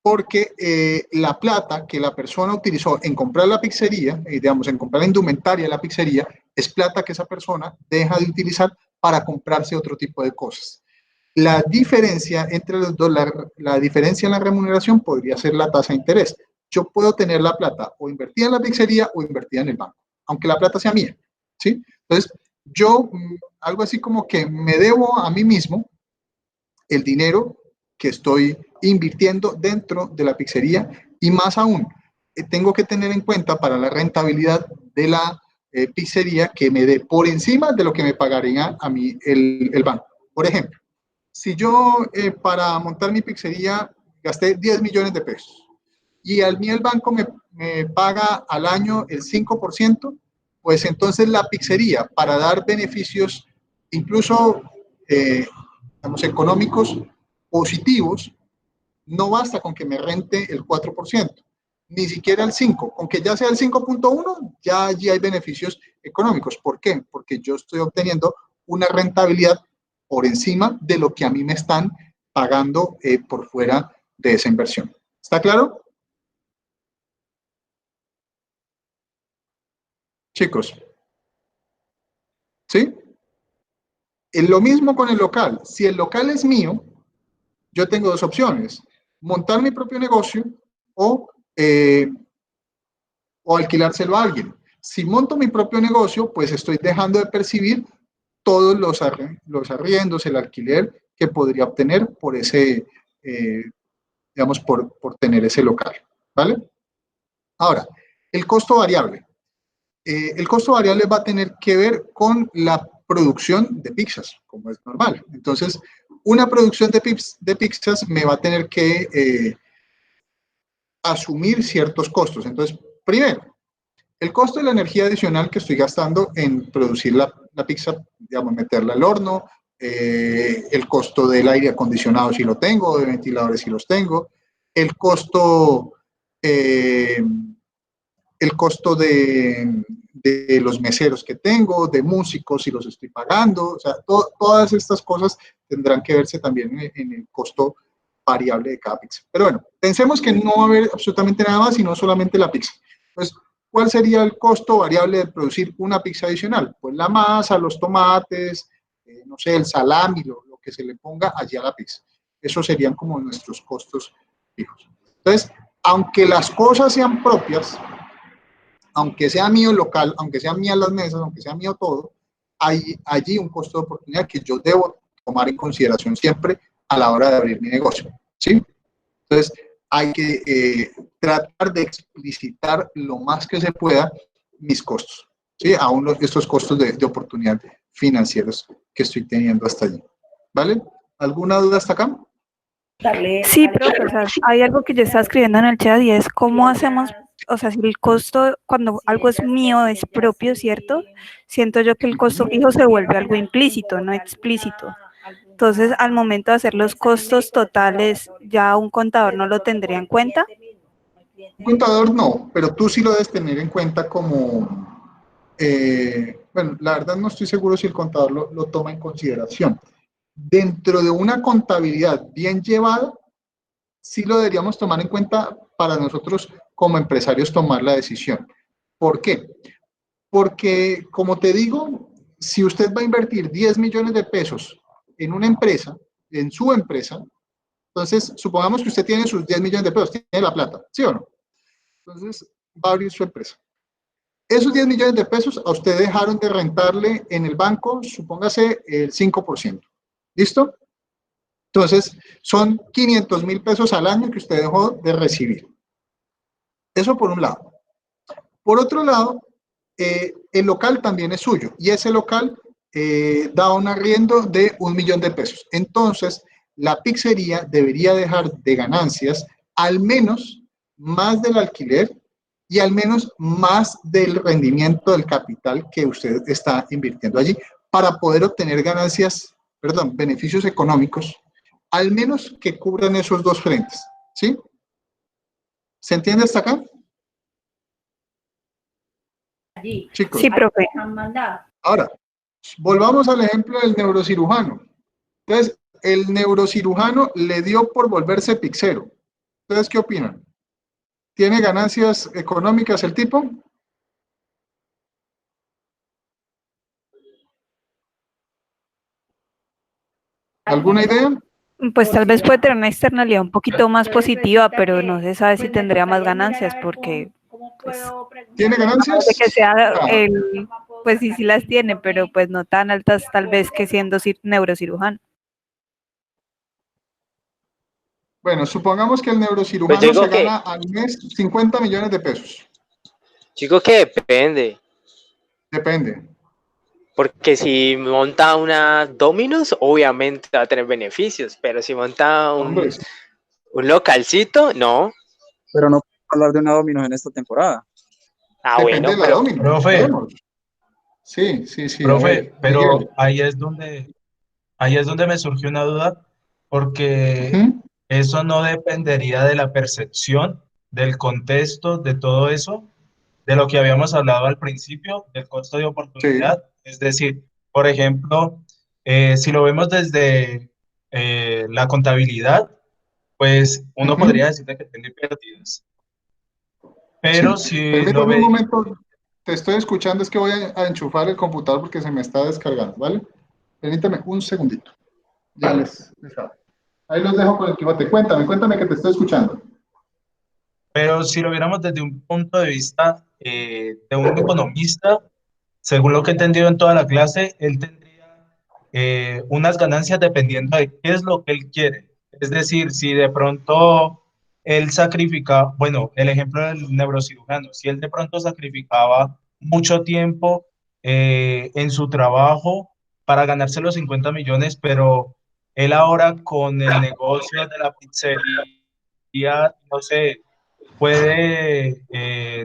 Porque la plata que la persona utilizó en comprar la pizzería, digamos, en comprar la indumentaria de la pizzería, es plata que esa persona deja de utilizar para comprarse otro tipo de cosas. La diferencia entre los dos, la diferencia en la remuneración podría ser la tasa de interés. Yo puedo tener la plata o invertida en la pizzería o invertida en el banco, aunque la plata sea mía, ¿sí? Entonces, yo, algo así como que me debo a mí mismo el dinero que estoy invirtiendo dentro de la pizzería y más aún, tengo que tener en cuenta para la rentabilidad de la pizzería que me dé por encima de lo que me pagaría a mí el banco. Por ejemplo, si yo para montar mi pizzería gasté 10 millones de pesos y al mí el banco me paga al año el 5%, pues entonces la pizzería, para dar beneficios incluso digamos, económicos positivos, No basta con que me rente el 4%, ni siquiera el 5%. Con que ya sea el 5.1, ya allí hay beneficios económicos. ¿Por qué? Porque yo estoy obteniendo una rentabilidad por encima de lo que a mí me están pagando por fuera de esa inversión. ¿Está claro? Chicos, ¿sí? Lo mismo con el local. Si el local es mío, yo tengo dos opciones: montar mi propio negocio o, o alquilárselo a alguien. Si monto mi propio negocio, pues estoy dejando de percibir todos los arriendos, el alquiler que podría obtener por ese, digamos, por tener ese local, ¿vale? Ahora, el costo variable. El costo variable va a tener que ver con la producción de pizzas, como es normal. Entonces, una producción de pizzas me va a tener que asumir ciertos costos. Entonces, primero, el costo de la energía adicional que estoy gastando en producir la pizza, digamos, meterla al horno, el costo del aire acondicionado si lo tengo, de ventiladores si los tengo, el costo, eh, de los meseros que tengo, de músicos si los estoy pagando, o sea, todas estas cosas tendrán que verse también en el costo variable de cada pizza. Pero bueno, pensemos que no va a haber absolutamente nada más, sino solamente la pizza. Pues, ¿cuál sería el costo variable de producir una pizza adicional? Pues la masa, los tomates, no sé, el salami, lo que se le ponga allí a la pizza. Esos serían como nuestros costos fijos. Entonces, aunque las cosas sean propias, aunque sea mío el local, aunque sean mías las mesas, aunque sea mío todo, hay allí un costo de oportunidad que yo debo tomar en consideración siempre a la hora de abrir mi negocio, ¿sí? Entonces, hay que tratar de explicitar lo más que se pueda mis costos, ¿sí? Aún estos costos de oportunidad financieros que estoy teniendo hasta allí, ¿vale? ¿Alguna duda hasta acá? Sí, profe, o sea, hay algo que yo estaba escribiendo en el chat y es cómo hacemos, o sea, si el costo, cuando algo es mío, es propio, ¿cierto? Siento yo que el costo fijo se vuelve algo implícito, no explícito. Entonces, al momento de hacer los costos totales, ya un contador no lo tendría en cuenta. Un contador no, pero tú sí lo debes tener en cuenta como, bueno, la verdad no estoy seguro si el contador lo toma en consideración. Dentro de una contabilidad bien llevada, sí lo deberíamos tomar en cuenta para nosotros como empresarios tomar la decisión. ¿Por qué? Porque, como te digo, si usted va a invertir 10 millones de pesos en una empresa, en su empresa, entonces supongamos que usted tiene sus 10 millones de pesos, tiene la plata, ¿sí o no? Entonces va a abrir su empresa. Esos 10 millones de pesos a usted dejaron de rentarle en el banco, supóngase el 5%. ¿Listo? Entonces, son 500,000 pesos al año que usted dejó de recibir. Eso por un lado. Por otro lado, el local también es suyo y ese local da un arriendo de 1 millón de pesos. Entonces, la pizzería debería dejar de ganancias al menos más del alquiler y al menos más del rendimiento del capital que usted está invirtiendo allí para poder obtener ganancias, perdón, beneficios económicos, al menos que cubran esos dos frentes, ¿sí? ¿Se entiende hasta acá? Chicos. Sí, profe. Ahora, volvamos al ejemplo del neurocirujano. Entonces, el neurocirujano le dio por volverse pizzero. ¿Ustedes qué opinan? ¿Tiene ganancias económicas el tipo? ¿Alguna idea? Pues tal vez puede tener una externalidad un poquito más positiva, pero no se sabe si tendría más ganancias porque pues, ¿Tiene ganancias? de que sea el, pues sí, sí las tiene, pero pues no tan altas tal vez que siendo neurocirujano. Bueno, supongamos que el Pues neurocirujano yo digo se que, gana al mes 50 millones de pesos. digo que depende, Depende. porque si monta una Domino's, obviamente va a tener beneficios, pero si monta Hombre, un localcito, no. Pero no podemos hablar de una Domino's en esta temporada. Ah, depende bueno, de la pero Domino's. Profe, Podemos. Sí, sí, sí. A profe, ver, pero Miguel. ahí es donde me surgió una duda, porque Ujú. eso no dependería de la percepción, del contexto, de todo eso, de lo que habíamos hablado al principio, del costo de Sí. oportunidad. Es decir, por ejemplo, si lo vemos desde la contabilidad, pues uno Ujú. podría decir que tiene pérdidas. Pero Sí. si lo Permítame un ve, momento, te estoy escuchando, es que voy a enchufar el computador porque se me está descargando, ¿vale? Permítame un segundito. Ya les hablo. Ahí los dejo con el Quijote. Cuéntame que te estoy escuchando. pero si lo viéramos desde un punto de vista de un economista, según lo que he entendido en toda la clase, él tendría unas ganancias dependiendo de qué es lo que él quiere. Es decir, si de pronto él sacrifica, bueno, el ejemplo del neurocirujano, si él de pronto sacrificaba mucho tiempo en su trabajo para ganarse los 50 millones, pero él ahora con el negocio de la pizzería, no sé, puede,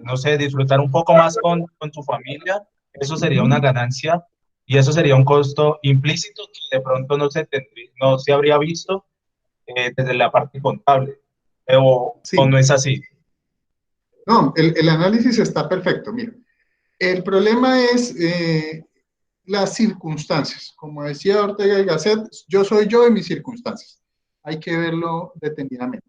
no sé, disfrutar un poco más con tu familia, eso sería una ganancia y eso sería un costo implícito que de pronto no se habría visto desde la parte contable, o Sí. no es así. No, el análisis está perfecto. Mira, el problema es las circunstancias. Como decía Ortega y Gasset, yo soy yo en mis circunstancias. Hay que verlo detenidamente.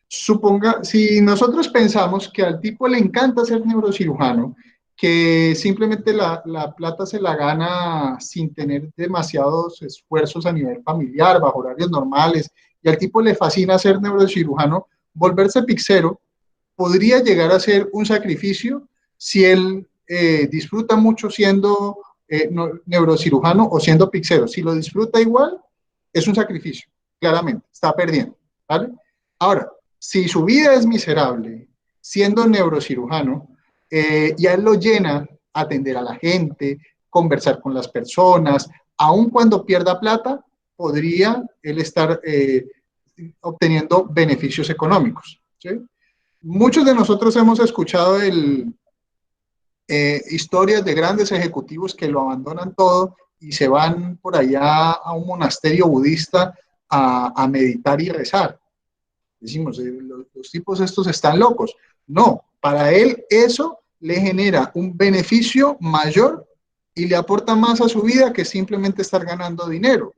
Suponga, si nosotros pensamos que al tipo le encanta ser neurocirujano, que simplemente la plata se la gana sin tener demasiados esfuerzos a nivel familiar, bajo horarios normales, y al tipo le fascina ser neurocirujano, volverse pixero podría llegar a ser un sacrificio si él disfruta mucho siendo neurocirujano o siendo pixero. Si lo disfruta igual, es un sacrificio, claramente, está perdiendo, ¿vale? Ahora, si su vida es miserable siendo neurocirujano y a él lo llena atender a la gente, conversar con las personas, aun cuando pierda plata, podría él estar obteniendo beneficios económicos, ¿sí? Muchos de nosotros hemos escuchado historias de grandes ejecutivos que lo abandonan todo y se van por allá a un monasterio budista a meditar y rezar. Decimos, los tipos estos están locos. No, para él eso le genera un beneficio mayor y le aporta más a su vida que simplemente estar ganando dinero.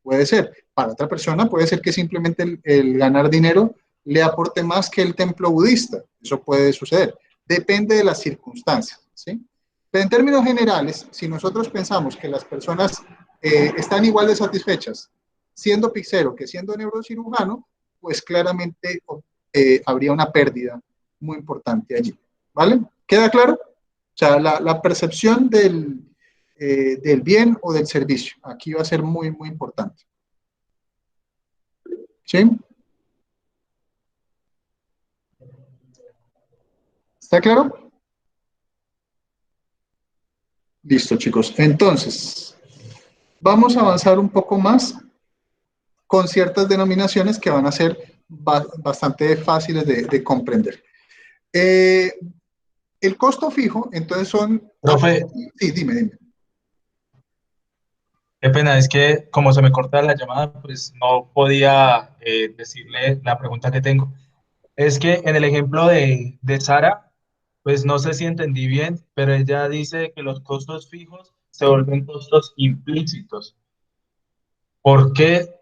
Puede ser. Para otra persona puede ser que simplemente el ganar dinero le aporte más que el templo budista. Eso puede suceder. Depende de las circunstancias, ¿sí? Pero en términos generales, si nosotros pensamos que las personas están igual de satisfechas siendo pixero que siendo neurocirujano, pues claramente habría una pérdida muy importante allí. ¿Vale? ¿Queda claro? O sea, la percepción del bien o del servicio. Aquí va a ser muy, muy importante. ¿Sí? ¿Está claro? Listo, chicos. Entonces, vamos a avanzar un poco más con ciertas denominaciones que van a ser bastante fáciles de comprender. El costo fijo, entonces son... Profe, Sí, dime. qué pena, es que como se me corta la llamada, pues no podía decirle la pregunta que tengo. Es que en el ejemplo de Sara, pues no sé si entendí bien, pero ella dice que los costos fijos se vuelven costos implícitos. ¿Por qué?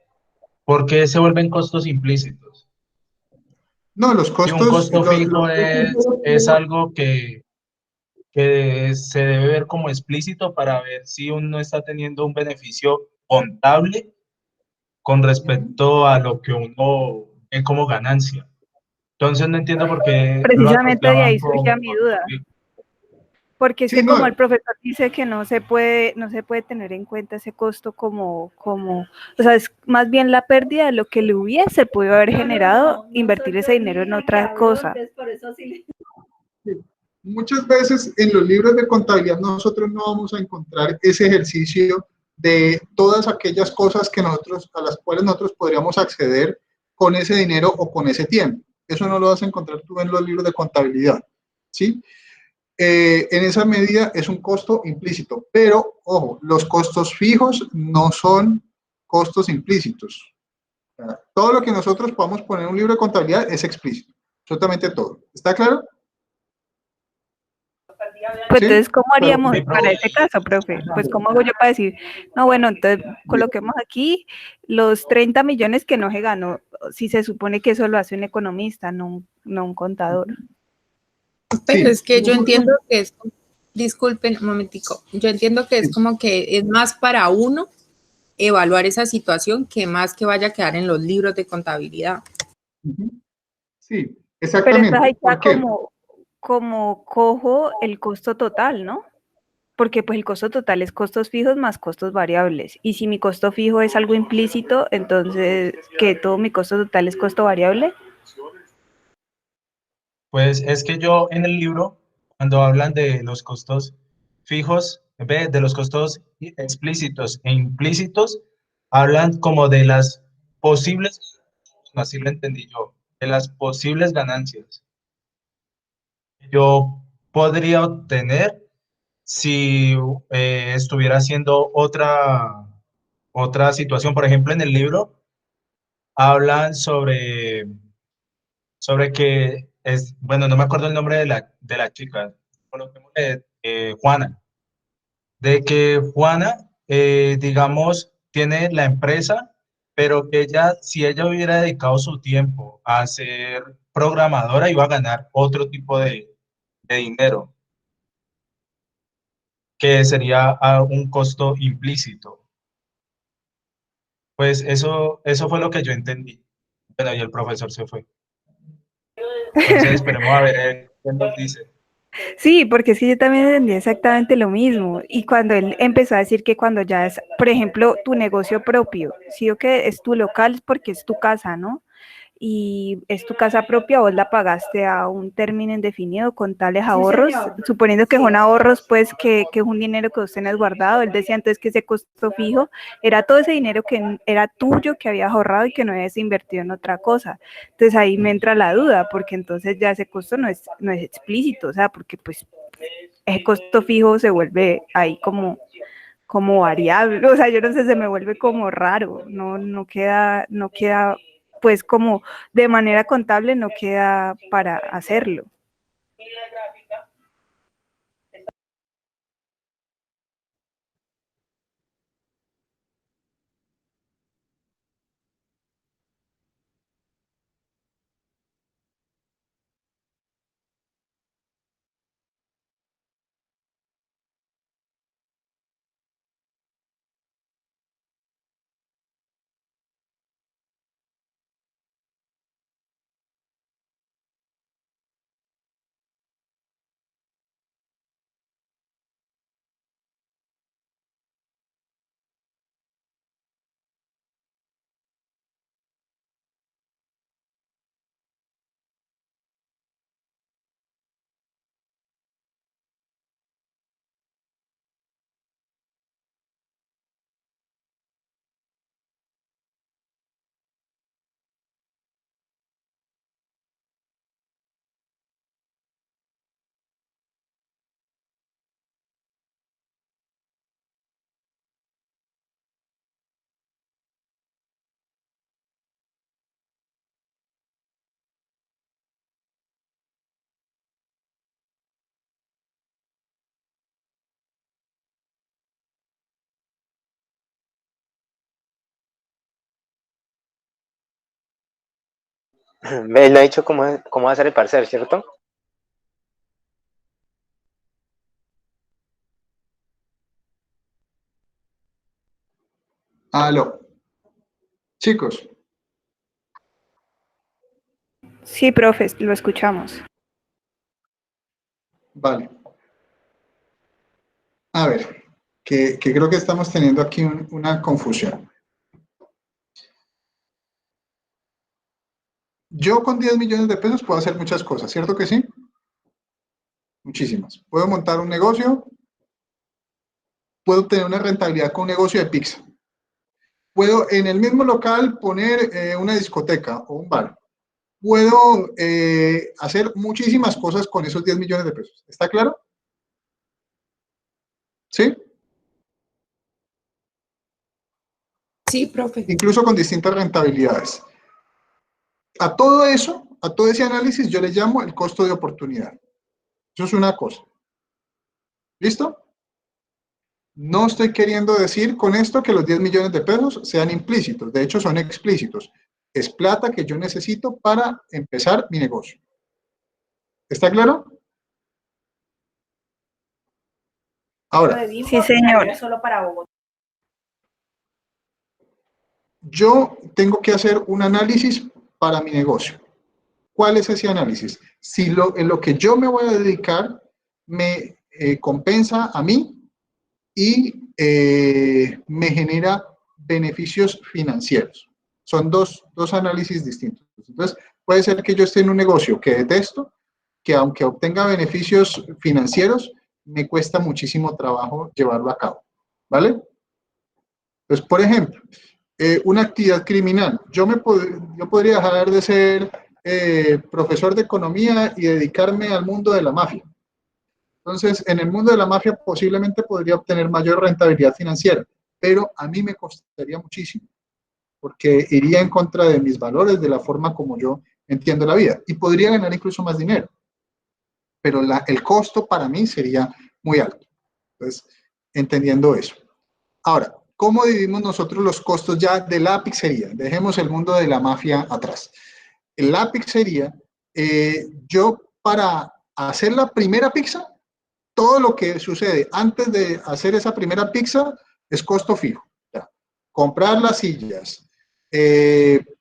¿Por qué se vuelven costos implícitos? No, los Si un costos... costo fijo es algo que se debe ver como explícito para ver si uno está teniendo un beneficio contable con respecto a lo que uno ve como ganancia. Entonces no entiendo por qué lo Precisamente de reclaman ahí surge como mi costo duda. fijo. Porque es Sí, que no, como el profesor dice que no se puede tener en cuenta ese costo como, o sea, es más bien la pérdida de lo que le hubiese podido haber generado invertir ese dinero en otra cosa. muchas veces en los libros de contabilidad nosotros no vamos a encontrar ese ejercicio de todas aquellas cosas a las cuales nosotros podríamos acceder con ese dinero o con ese tiempo. Eso no lo vas a encontrar tú en los libros de contabilidad, ¿sí? En esa medida es un costo implícito, pero ojo, los costos fijos no son costos implícitos. Todo lo que nosotros podamos poner en un libro de contabilidad es explícito, absolutamente todo. ¿Está claro? Pues ¿Sí? entonces, ¿cómo haríamos Mi para profe, ese caso, profe? Pues, ¿cómo hago yo para decir, no, bueno, entonces coloquemos aquí los 30 millones que no se ganó, si se supone que eso lo hace un economista, no un contador? Pero Sí. es que yo entiendo que es, disculpen un momentico, yo entiendo que es como que es más para uno evaluar esa situación que más que vaya a quedar en los libros de contabilidad. Sí, Pero entonces ahí exactamente. está ¿Por qué? como cojo el costo total, ¿no? Porque pues el costo total es costos fijos más costos variables. Y si mi costo fijo es algo implícito, entonces, ¿que todo mi costo total es costo variable? pues es que yo en el libro, cuando hablan de los costos fijos, en vez de los costos explícitos e implícitos, hablan como de las posibles, así lo entendí yo, de las posibles ganancias que yo podría obtener si estuviera haciendo otra situación. Por ejemplo, en el libro hablan sobre que es, bueno, no me acuerdo el nombre de la chica, coloquémosle Juana, de que Juana, digamos, tiene la empresa, pero que ella, si ella hubiera dedicado su tiempo a ser programadora, iba a ganar otro tipo de dinero, que sería un costo implícito. Pues eso fue lo que yo entendí. Bueno, y el profesor se fue. Entonces esperemos a ver qué nos dice. Sí, porque es que yo también entendí exactamente lo mismo. Y cuando él empezó a decir que cuando ya es, por ejemplo, tu negocio propio, sí o que es tu local, es porque es tu casa, ¿no? Y es tu casa propia, vos la pagaste a un término indefinido con tales ahorros, suponiendo que son ahorros, pues que es un dinero que vos tenés guardado. Él decía entonces que ese costo fijo era todo ese dinero que era tuyo, que habías ahorrado y que no habías invertido en otra cosa. Entonces ahí me entra la duda, porque entonces ya ese costo no es explícito, o sea, porque pues ese costo fijo se vuelve ahí como variable, o sea, yo no sé, se me vuelve como raro, no queda, pues como de manera contable no queda para hacerlo. Él no ha dicho cómo va a ser el parcial, ¿cierto? Aló. Chicos, Sí, profe, lo escuchamos. vale. A ver, que creo que estamos teniendo aquí una confusión. Yo con 10 millones de pesos puedo hacer muchas cosas, ¿cierto que sí? Muchísimas. Puedo montar un negocio, puedo tener una rentabilidad con un negocio de pizza. Puedo en el mismo local poner una discoteca o un bar. Puedo hacer muchísimas cosas con esos 10 millones de pesos. ¿Está claro? ¿Sí? Sí, profe. incluso con distintas rentabilidades. A todo eso, a todo ese análisis, yo le llamo el costo de oportunidad. Eso es una cosa. ¿Listo? No estoy queriendo decir con esto que los 10 millones de pesos sean implícitos. De hecho, son explícitos. Es plata que yo necesito para empezar mi negocio. ¿Está claro? Ahora, Sí, señor. yo tengo que hacer un análisis para mi negocio. ¿Cuál es ese análisis? Si en lo que yo me voy a dedicar me compensa a mí y me genera beneficios financieros. Son dos análisis distintos. Entonces, puede ser que yo esté en un negocio que detesto, que aunque obtenga beneficios financieros, me cuesta muchísimo trabajo llevarlo a cabo. ¿Vale? Entonces, por ejemplo, una actividad criminal. Yo podría dejar de ser profesor de economía y dedicarme al mundo de la mafia. Entonces, en el mundo de la mafia posiblemente podría obtener mayor rentabilidad financiera, pero a mí me costaría muchísimo, porque iría en contra de mis valores, de la forma como yo entiendo la vida, y podría ganar incluso más dinero, pero el costo para mí sería muy alto. Entonces, entendiendo eso. Ahora, ¿cómo dividimos nosotros los costos ya de la pizzería? Dejemos el mundo de la mafia atrás. En la pizzería, yo para hacer la primera pizza, todo lo que sucede antes de hacer esa primera pizza es costo fijo. ¿Ya? Comprar las sillas,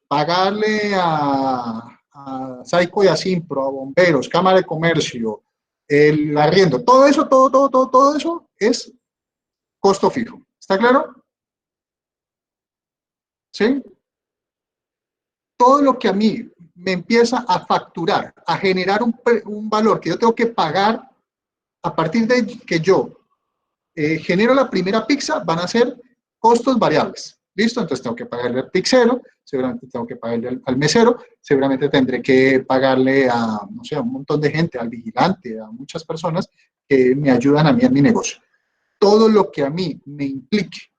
pagarle a Saico y a Simpro, a bomberos, cámara de comercio, el arriendo, todo eso, todo eso es costo fijo. ¿Está claro? ¿Sí? Todo lo que a mí me empieza a facturar, a generar un valor que yo tengo que pagar a partir de que yo genero la primera pizza, van a ser costos variables. ¿Listo? Entonces tengo que pagarle al pizzero, seguramente tengo que pagarle al mesero, seguramente tendré que pagarle a, no sé, a un montón de gente, al vigilante, a muchas personas que me ayudan a mí en mi negocio. Todo lo que a mí me implique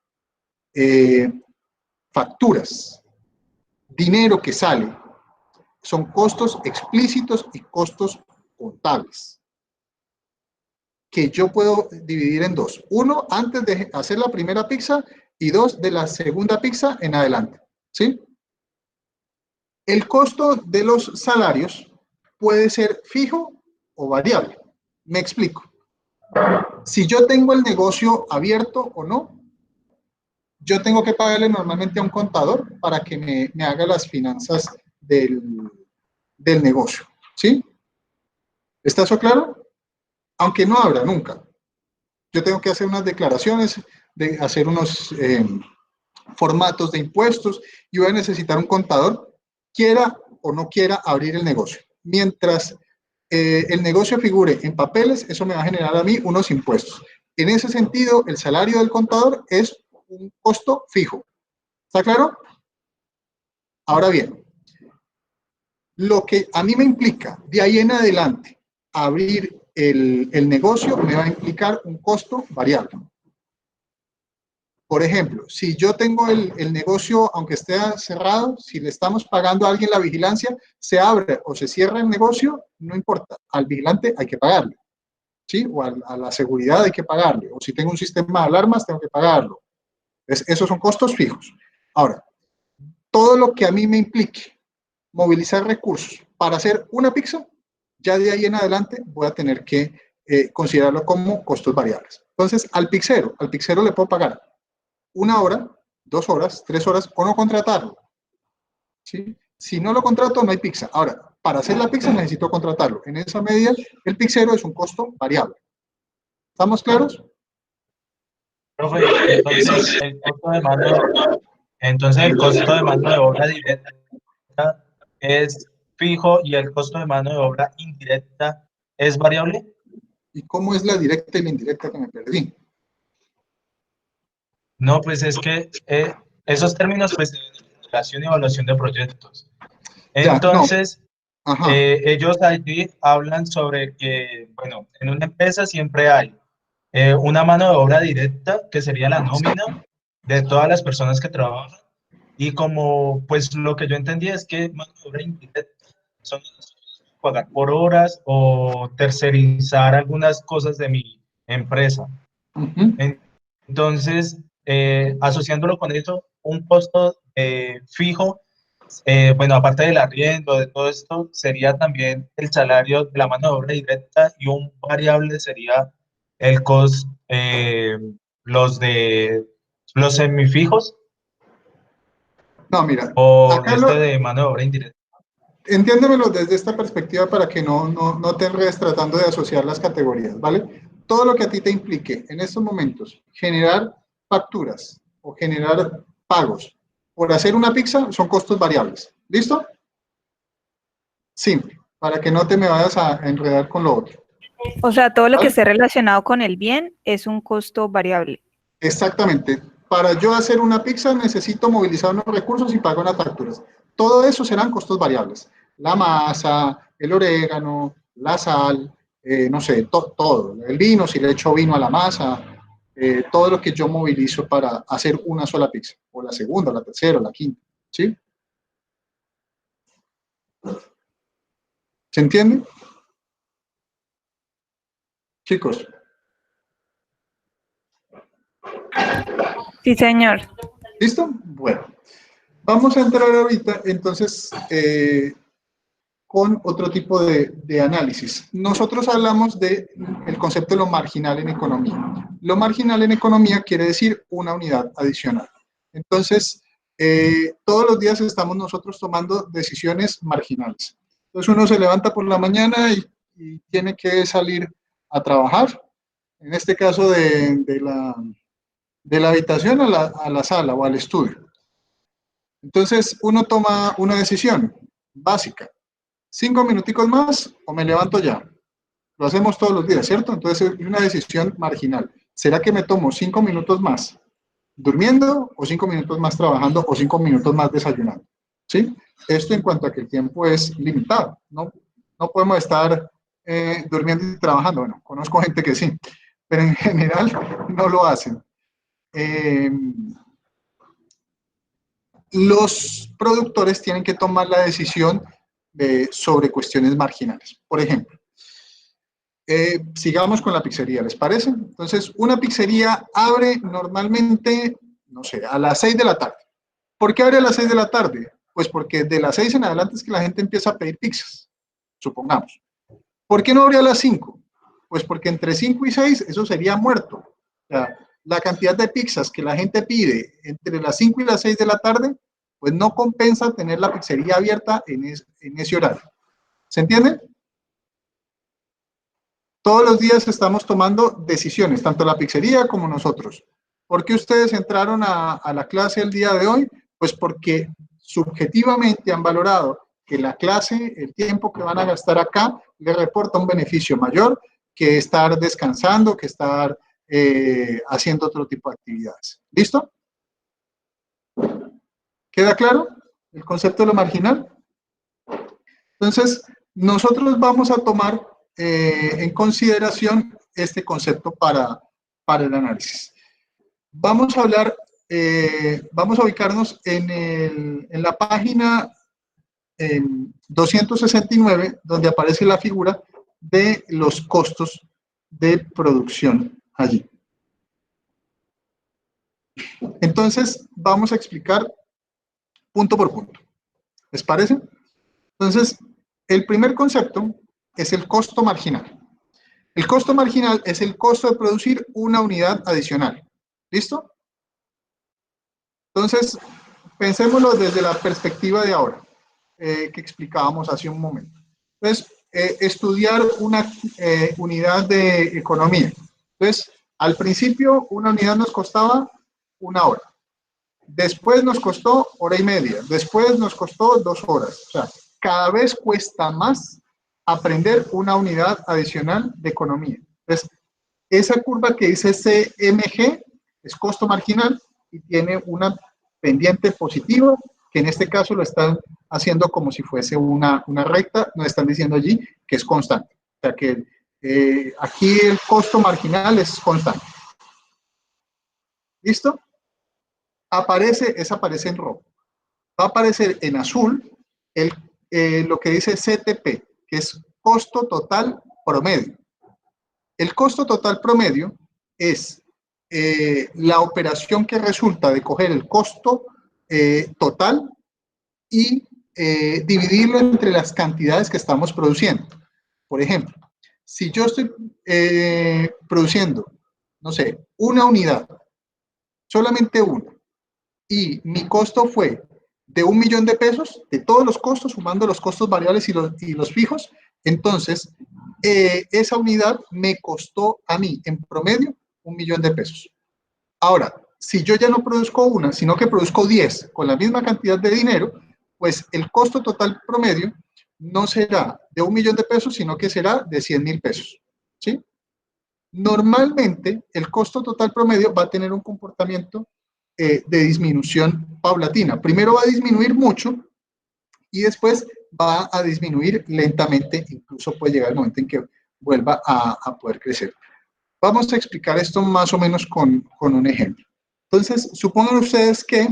facturas, dinero que sale, son costos explícitos y costos contables, que yo puedo dividir en dos. Uno, antes de hacer la primera pizza, y dos, de la segunda pizza en adelante. ¿Sí? El costo de los salarios puede ser fijo o variable. Me explico. Si yo tengo el negocio abierto o no, yo tengo que pagarle normalmente a un contador para que me haga las finanzas del negocio. ¿Sí? ¿Está eso claro? Aunque no abra nunca. Yo tengo que hacer unas declaraciones, de hacer unos formatos de impuestos y voy a necesitar un contador, quiera o no quiera abrir el negocio. Mientras el negocio figure en papeles, eso me va a generar a mí unos impuestos. En ese sentido, el salario del contador es un costo fijo. ¿Está claro? Ahora bien, lo que a mí me implica de ahí en adelante abrir el negocio me va a implicar un costo variable. Por ejemplo, si yo tengo el negocio, aunque esté cerrado, si le estamos pagando a alguien la vigilancia, se abre o se cierra el negocio, no importa. Al vigilante hay que pagarle, ¿sí? O a la seguridad hay que pagarle. O si tengo un sistema de alarmas, tengo que pagarlo. Esos son costos fijos. Ahora, todo lo que a mí me implique movilizar recursos para hacer una pizza, ya de ahí en adelante voy a tener que considerarlo como costos variables. Entonces, al pizzero le puedo pagar 1 hora, 2 horas, 3 horas, o no contratarlo. ¿Sí? Si no lo contrato, no hay pizza. Ahora, para hacer la pizza necesito contratarlo. En esa medida, el pizzero es un costo variable. ¿Estamos claros? Profe, entonces el costo de mano de obra directa es fijo y el costo de mano de obra indirecta es variable. ¿Y cómo es la directa y la indirecta que me perdí? No, pues es que esos términos pues de generación y evaluación de proyectos. Entonces, ya, no. ellos allí hablan sobre que, bueno, en una empresa siempre hay una mano de obra directa, que sería la nómina de todas las personas que trabajan, Y como, pues lo que yo entendí es que mano de obra indirecta son pagar por horas o tercerizar algunas cosas de mi empresa. Ujú. Entonces, asociándolo con eso, un costo fijo, bueno, aparte del arriendo, de todo esto, sería también el salario de la mano de obra directa y un variable sería el costo, los semifijos No, mira, o acá lo, de mano de obra indirecta. entiéndemelo desde esta perspectiva para que no te enredes tratando de asociar las categorías, ¿vale? Todo lo que a ti te implique en estos momentos generar facturas o generar pagos por hacer una pizza son costos variables. ¿Listo? Simple, para que no te me vayas a enredar con lo otro. O sea, todo lo que ¿Vale? esté relacionado con el bien es un costo variable. Exactamente. Para yo hacer una pizza necesito movilizar unos recursos y pagar unas facturas. Todo eso serán costos variables. La masa, el orégano, la sal, no sé, todo. El vino, si le echo vino a la masa, todo lo que yo movilizo para hacer una sola pizza. O la segunda, o la tercera, o la quinta. ¿Sí? ¿Se entiende? Chicos. Sí, señor. ¿Listo? Bueno. Vamos a entrar ahorita, entonces, con otro tipo de análisis. Nosotros hablamos del concepto de lo marginal en economía. Lo marginal en economía quiere decir una unidad adicional. Entonces, todos los días estamos nosotros tomando decisiones marginales. Entonces, uno se levanta por la mañana y tiene que salir a trabajar, en este caso de la habitación a la sala o al estudio. Entonces, uno toma una decisión básica. 5 minuticos más o me levanto ya. Lo hacemos todos los días, ¿cierto? Entonces, es una decisión marginal. ¿Será que me tomo 5 minutos más durmiendo o 5 minutos más trabajando o 5 minutos más desayunando? ¿Sí? Esto en cuanto a que el tiempo es limitado. No podemos estar durmiendo y trabajando. Bueno, conozco gente que sí, pero en general no lo hacen. Los productores tienen que tomar la decisión sobre cuestiones marginales. Por ejemplo, sigamos con la pizzería, ¿les parece? Entonces, una pizzería abre normalmente, no sé, a las 6 de la tarde. ¿Por qué abre a las 6 de la tarde? Pues porque de las 6 en adelante es que la gente empieza a pedir pizzas, supongamos. ¿Por qué no abre a las 5? Pues porque entre 5 y 6 eso sería muerto. O sea, la cantidad de pizzas que la gente pide entre las 5 y las 6 de la tarde, pues no compensa tener la pizzería abierta en ese horario. ¿Se entiende? Todos los días estamos tomando decisiones, tanto la pizzería como nosotros. ¿Por qué ustedes entraron a la clase el día de hoy? Pues porque subjetivamente han valorado que la clase, el tiempo que van a gastar acá, les reporta un beneficio mayor que estar descansando, que estar haciendo otro tipo de actividades. ¿Listo? ¿Queda claro el concepto de lo marginal? Entonces, nosotros vamos a tomar en consideración este concepto para el análisis. Vamos a hablar, vamos a ubicarnos en la página 269, donde aparece la figura de los costos de producción allí. Entonces, vamos a explicar punto por punto. ¿Les parece? Entonces, el primer concepto es el costo marginal. El costo marginal es el costo de producir una unidad adicional. ¿Listo? Entonces, pensémoslo desde la perspectiva de ahora, que explicábamos hace un momento. Entonces, estudiar una unidad de economía. Entonces, al principio, una unidad nos costaba 1 hora. Después nos costó 1 hora y media. Después nos costó 2 horas. O sea, cada vez cuesta más aprender una unidad adicional de economía. Entonces, esa curva que dice CMG es costo marginal y tiene una pendiente positiva, que en este caso lo están haciendo como si fuese una recta, nos están diciendo allí que es constante. O sea que aquí el costo marginal es constante. ¿Listo? Aparece en rojo. va a aparecer en azul lo que dice CTP, que es costo total promedio. El costo total promedio es la operación que resulta de coger el costo total y dividirlo entre las cantidades que estamos produciendo. Por ejemplo, si yo estoy produciendo, no sé, una unidad, solamente una, y mi costo fue de 1 millón de pesos, de todos los costos, sumando los costos variables y los fijos, entonces esa unidad me costó a mí, en promedio, 1 millón de pesos. Ahora, si yo ya no produzco una, sino que produzco 10 con la misma cantidad de dinero, pues el costo total promedio no será de 1 millón de pesos, sino que será de 100.000 pesos. ¿Sí? Normalmente, el costo total promedio va a tener un comportamiento de disminución paulatina. Primero va a disminuir mucho y después va a disminuir lentamente, incluso puede llegar el momento en que vuelva a poder crecer. Vamos a explicar esto más o menos con un ejemplo. Entonces, supongan ustedes que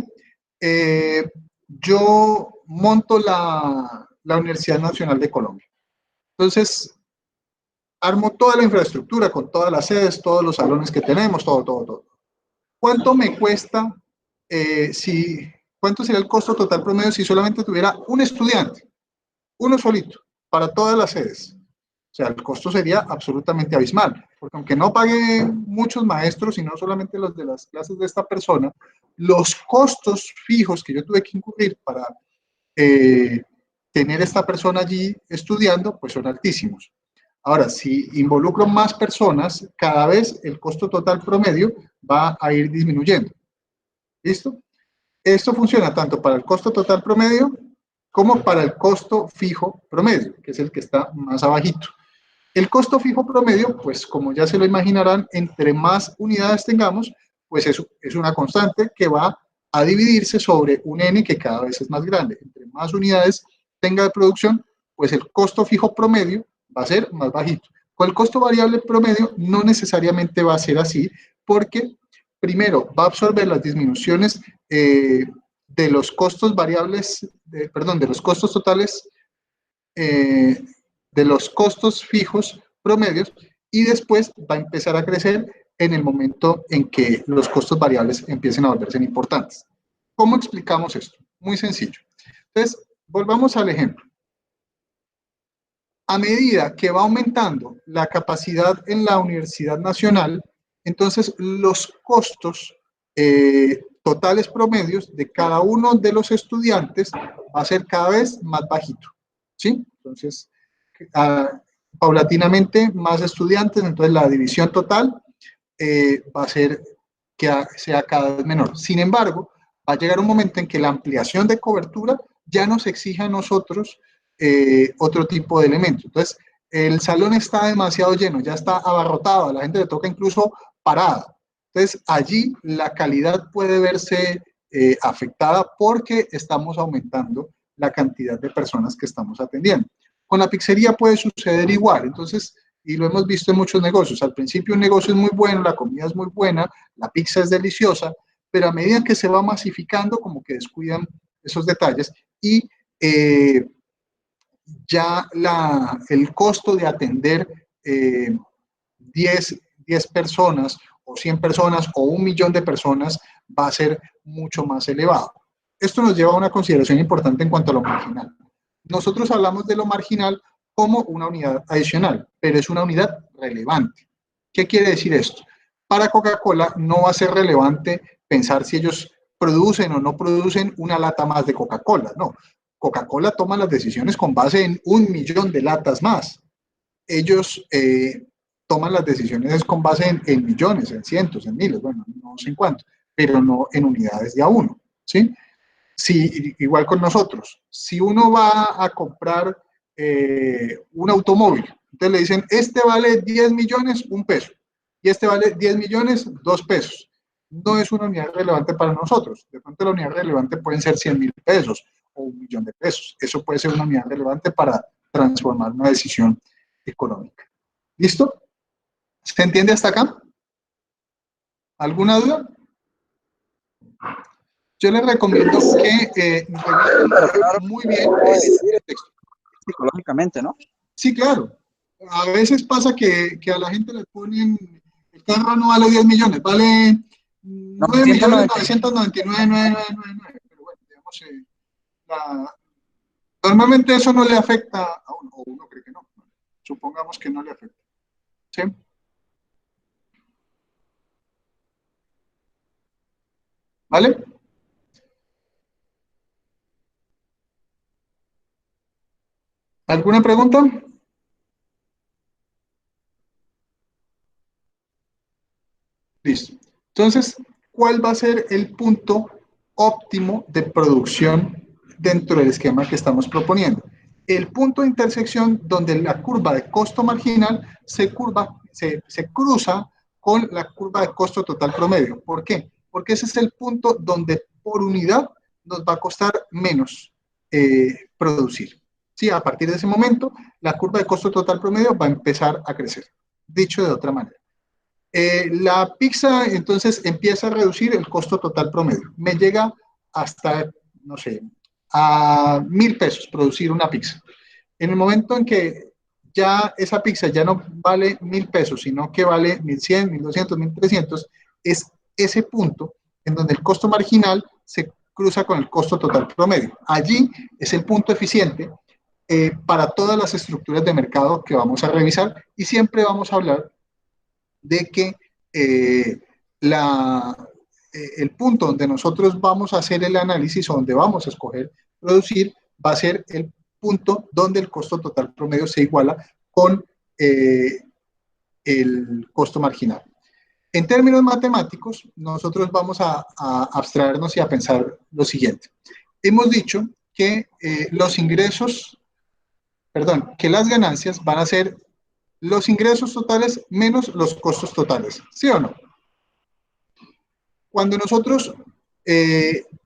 yo monto la Universidad Nacional de Colombia. Entonces, armo toda la infraestructura con todas las sedes, todos los salones que tenemos, todo. ¿Cuánto me cuesta cuánto sería el costo total promedio si solamente tuviera un estudiante, uno solito, para todas las sedes? O sea, el costo sería absolutamente abismal, porque aunque no pague muchos maestros, sino solamente los de las clases de esta persona, los costos fijos que yo tuve que incurrir para tener esta persona allí estudiando, pues son altísimos. Ahora, si involucro más personas, cada vez el costo total promedio va a ir disminuyendo. ¿Listo? Esto funciona tanto para el costo total promedio como para el costo fijo promedio, que es el que está más abajito. El costo fijo promedio, pues como ya se lo imaginarán, entre más unidades tengamos, pues es una constante que va a dividirse sobre un n que cada vez es más grande. Entre más unidades tenga de producción, pues el costo fijo promedio va a ser más bajito. Con el costo variable promedio no necesariamente va a ser así, porque primero va a absorber las disminuciones de los costos variables, de los costos totales, de los costos fijos promedios, y después va a empezar a crecer en el momento en que los costos variables empiecen a volverse importantes. ¿Cómo explicamos esto? Muy sencillo. Entonces, volvamos al ejemplo. A medida que va aumentando la capacidad en la Universidad Nacional, entonces los costos totales promedios de cada uno de los estudiantes va a ser cada vez más bajito, ¿sí? Entonces, paulatinamente más estudiantes, entonces la división total va a ser que sea cada vez menor. Sin embargo, va a llegar un momento en que la ampliación de cobertura ya nos exija a nosotros otro tipo de elementos. Entonces, el salón está demasiado lleno, ya está abarrotado, a la gente le toca incluso parada. Entonces, allí la calidad puede verse afectada porque estamos aumentando la cantidad de personas que estamos atendiendo. Con la pizzería puede suceder igual, entonces, y lo hemos visto en muchos negocios. Al principio un negocio es muy bueno, la comida es muy buena, la pizza es deliciosa, pero a medida que se va masificando, como que descuidan esos detalles y ya el costo de atender 10 personas o 100 personas o 1 millón de personas va a ser mucho más elevado. Esto nos lleva a una consideración importante en cuanto a lo marginal. Nosotros hablamos de lo marginal como una unidad adicional, pero es una unidad relevante. ¿Qué quiere decir esto? Para Coca-Cola no va a ser relevante pensar si ellos producen o no producen una lata más de Coca-Cola, no. Coca-Cola toma las decisiones con base en 1 millón de latas más. Ellos toman las decisiones con base en millones, en cientos, en miles, bueno, no sé en cuánto, pero no en unidades de a uno, ¿sí? Sí, igual con nosotros. Si uno va a comprar un automóvil, entonces le dicen, este vale 10 millones, 1 peso, y este vale 10 millones, 2 pesos. No es una unidad relevante para nosotros. De pronto la unidad relevante pueden ser 100.000 pesos o 1 millón de pesos. Eso puede ser una unidad relevante para transformar una decisión económica. ¿Listo? ¿Se entiende hasta acá? ¿Alguna duda? Yo les recomiendo que revisen muy bien el texto. Psicológicamente, ¿no? Sí, claro. A veces pasa que a la gente le ponen, el carro no vale 10 millones, vale 9.999.999. Pero bueno, digamos, normalmente eso no le afecta a uno, o uno cree que no. Supongamos que no le afecta. ¿Sí? ¿Vale? ¿Alguna pregunta? Listo. Entonces, ¿cuál va a ser el punto óptimo de producción dentro del esquema que estamos proponiendo? El punto de intersección donde la curva de costo marginal se cruza con la curva de costo total promedio. ¿Por qué? Porque ese es el punto donde por unidad nos va a costar menos producir. Sí, a partir de ese momento, la curva de costo total promedio va a empezar a crecer. Dicho de otra manera. La pizza entonces empieza a reducir el costo total promedio. Me llega hasta, no sé, a 1.000 pesos producir una pizza. En el momento en que ya esa pizza ya no vale 1.000 pesos, sino que vale 1.100, 1.200, 1.300, es ese punto en donde el costo marginal se cruza con el costo total promedio. Allí es el punto eficiente para todas las estructuras de mercado que vamos a revisar y siempre vamos a hablar de que el punto donde nosotros vamos a hacer el análisis o donde vamos a escoger producir va a ser el punto donde el costo total promedio se iguala con el costo marginal. En términos matemáticos, nosotros vamos a abstraernos y a pensar lo siguiente. Hemos dicho que que las ganancias van a ser los ingresos totales menos los costos totales, ¿sí o no? Cuando nosotros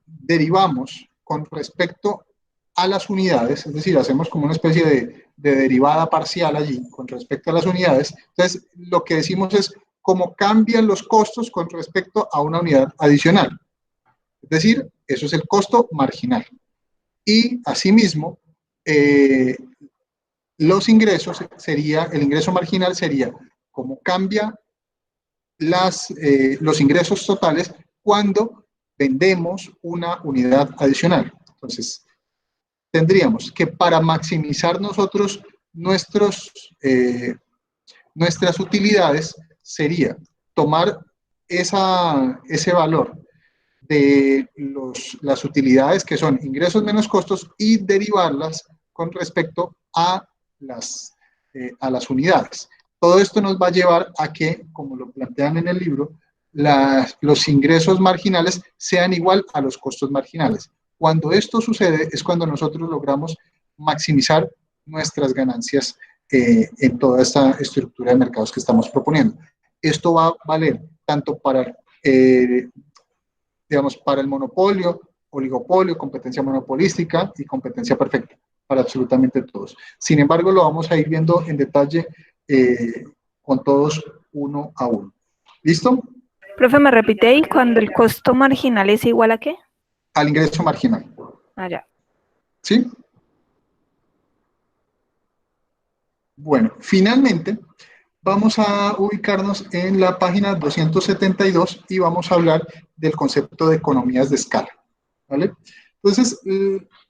derivamos con respecto a las unidades, es decir, hacemos como una especie de derivada parcial allí con respecto a las unidades, entonces lo que decimos es cómo cambian los costos con respecto a una unidad adicional. Es decir, eso es el costo marginal. Y asimismo, los ingresos el ingreso marginal sería cómo cambia los ingresos totales cuando vendemos una unidad adicional. Entonces, tendríamos que para maximizar nosotros nuestras utilidades sería tomar ese valor de las utilidades que son ingresos menos costos y derivarlas con respecto a las unidades. Todo esto nos va a llevar a que, como lo plantean en el libro, los ingresos marginales sean igual a los costos marginales. Cuando esto sucede es cuando nosotros logramos maximizar nuestras ganancias en toda esta estructura de mercados que estamos proponiendo. Esto va a valer tanto para, para el monopolio, oligopolio, competencia monopolística y competencia perfecta, para absolutamente todos. Sin embargo, lo vamos a ir viendo en detalle con todos uno a uno. ¿Listo? Profe, ¿me repite ahí cuando el costo marginal es igual a qué? Al ingreso marginal. Ah, ya. ¿Sí? Bueno, finalmente vamos a ubicarnos en la página 272 y vamos a hablar del concepto de economías de escala. ¿Vale? Entonces,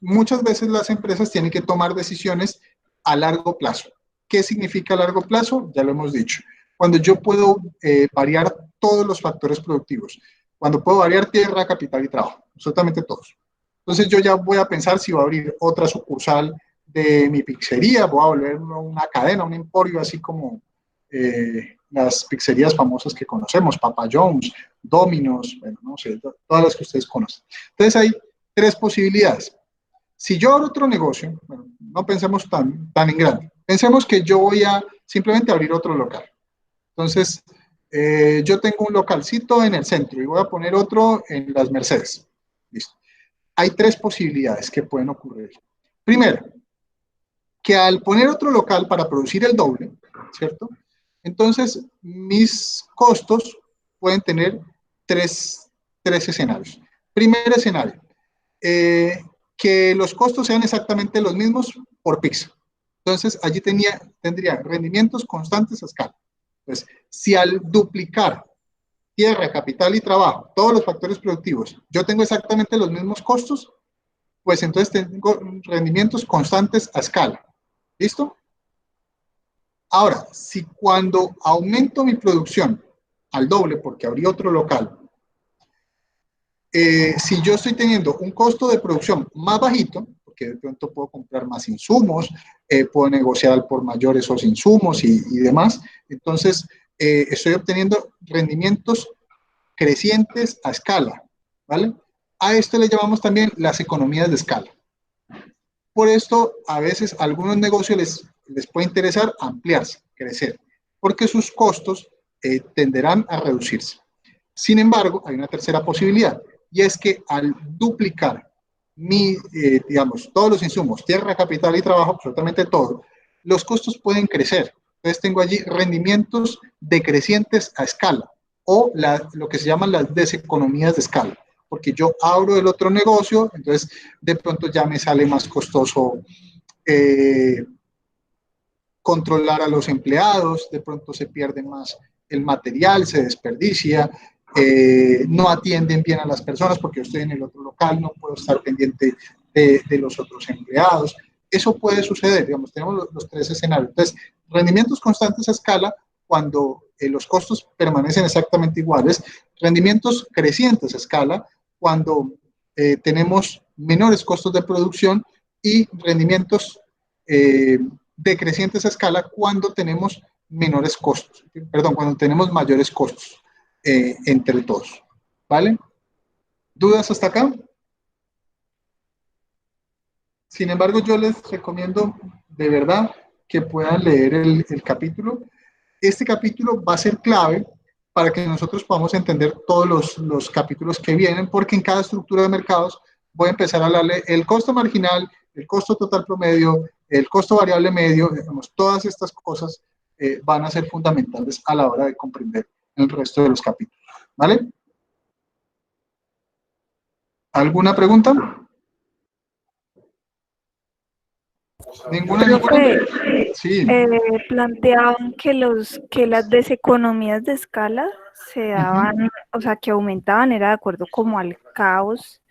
muchas veces las empresas tienen que tomar decisiones a largo plazo. ¿Qué significa a largo plazo? Ya lo hemos dicho. Cuando yo puedo variar todos los factores productivos, cuando puedo variar tierra, capital y trabajo, absolutamente todos. Entonces yo ya voy a pensar si voy a abrir otra sucursal de mi pizzería, voy a volver una cadena, un emporio, así como las pizzerías famosas que conocemos, Papa John's, Domino's, bueno, no sé, todas las que ustedes conocen. Entonces hay tres posibilidades. Si yo abro otro negocio, bueno, no pensemos tan en grande, pensemos que yo voy a simplemente abrir otro local. Entonces, yo tengo un localcito en el centro y voy a poner otro en las Mercedes. Listo. Hay tres posibilidades que pueden ocurrir. Primero, que al poner otro local para producir el doble, ¿cierto? Entonces, mis costos pueden tener tres escenarios. Primer escenario, que los costos sean exactamente los mismos por pixa. Entonces, allí tendría rendimientos constantes a escala. Entonces, si al duplicar tierra, capital y trabajo, todos los factores productivos, yo tengo exactamente los mismos costos, pues entonces tengo rendimientos constantes a escala. ¿Listo? Ahora, si cuando aumento mi producción al doble, porque abrí otro local, si yo estoy teniendo un costo de producción más bajito, porque de pronto puedo comprar más insumos, puedo negociar por mayores esos insumos y demás, entonces estoy obteniendo rendimientos crecientes a escala, ¿vale? A esto le llamamos también las economías de escala. Por esto, a veces a algunos negocios les puede interesar ampliarse, crecer, porque sus costos tenderán a reducirse. Sin embargo, hay una tercera posibilidad, y es que al duplicar digamos, todos los insumos, tierra, capital y trabajo, absolutamente todo, los costos pueden crecer. Entonces tengo allí rendimientos decrecientes a escala, o lo que se llaman las deseconomías de escala, porque yo abro el otro negocio, entonces de pronto ya me sale más costoso controlar a los empleados, de pronto se pierde más el material, se desperdicia, no atienden bien a las personas porque yo estoy en el otro local, no puedo estar pendiente de los otros empleados. Eso puede suceder, digamos, tenemos los tres escenarios. Entonces, rendimientos constantes a escala cuando los costos permanecen exactamente iguales, rendimientos crecientes a escala cuando tenemos menores costos de producción y rendimientos decrecientes a escala cuando tenemos menores costos, perdón, cuando tenemos mayores costos entre todos, ¿vale? ¿Dudas hasta acá? Sin embargo, yo les recomiendo de verdad que puedan leer el capítulo. Este capítulo va a ser clave para que nosotros podamos entender todos los capítulos que vienen, porque en cada estructura de mercados voy a empezar a hablarle el costo marginal, el costo total promedio, el costo variable medio, digamos, todas estas cosas van a ser fundamentales a la hora de comprender el resto de los capítulos, ¿vale? ¿Alguna pregunta? ¿Ninguna? Sí. Planteaban que las deseconomías de escala se daban, o sea, que aumentaban, era de acuerdo como al caos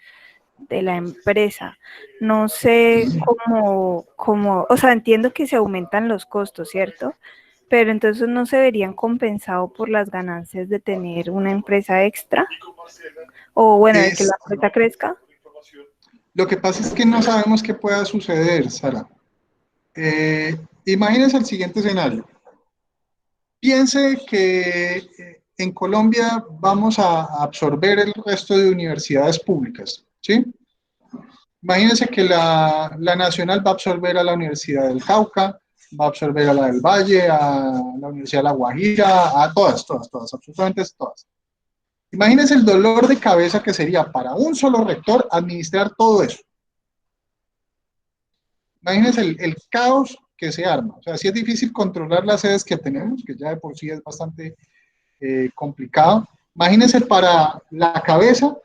de la empresa. No sé cómo, o sea, entiendo que se aumentan los costos, ¿cierto? Pero entonces no se verían compensados por las ganancias de tener una empresa extra, o bueno, de que la empresa crezca. Lo que pasa es que no sabemos qué pueda suceder, Sara. Imagínense el siguiente escenario. Piense que en Colombia vamos a absorber el resto de universidades públicas, ¿sí? Imagínense que la Nacional va a absorber a la Universidad del Cauca, va a absorber a la del Valle, a la Universidad de La Guajira, a todas, absolutamente todas. Imagínense el dolor de cabeza que sería para un solo rector administrar todo eso. Imagínense el caos que se arma. O sea, sí es difícil controlar las sedes que tenemos, que ya de por sí es bastante complicado. Imagínense para la cabeza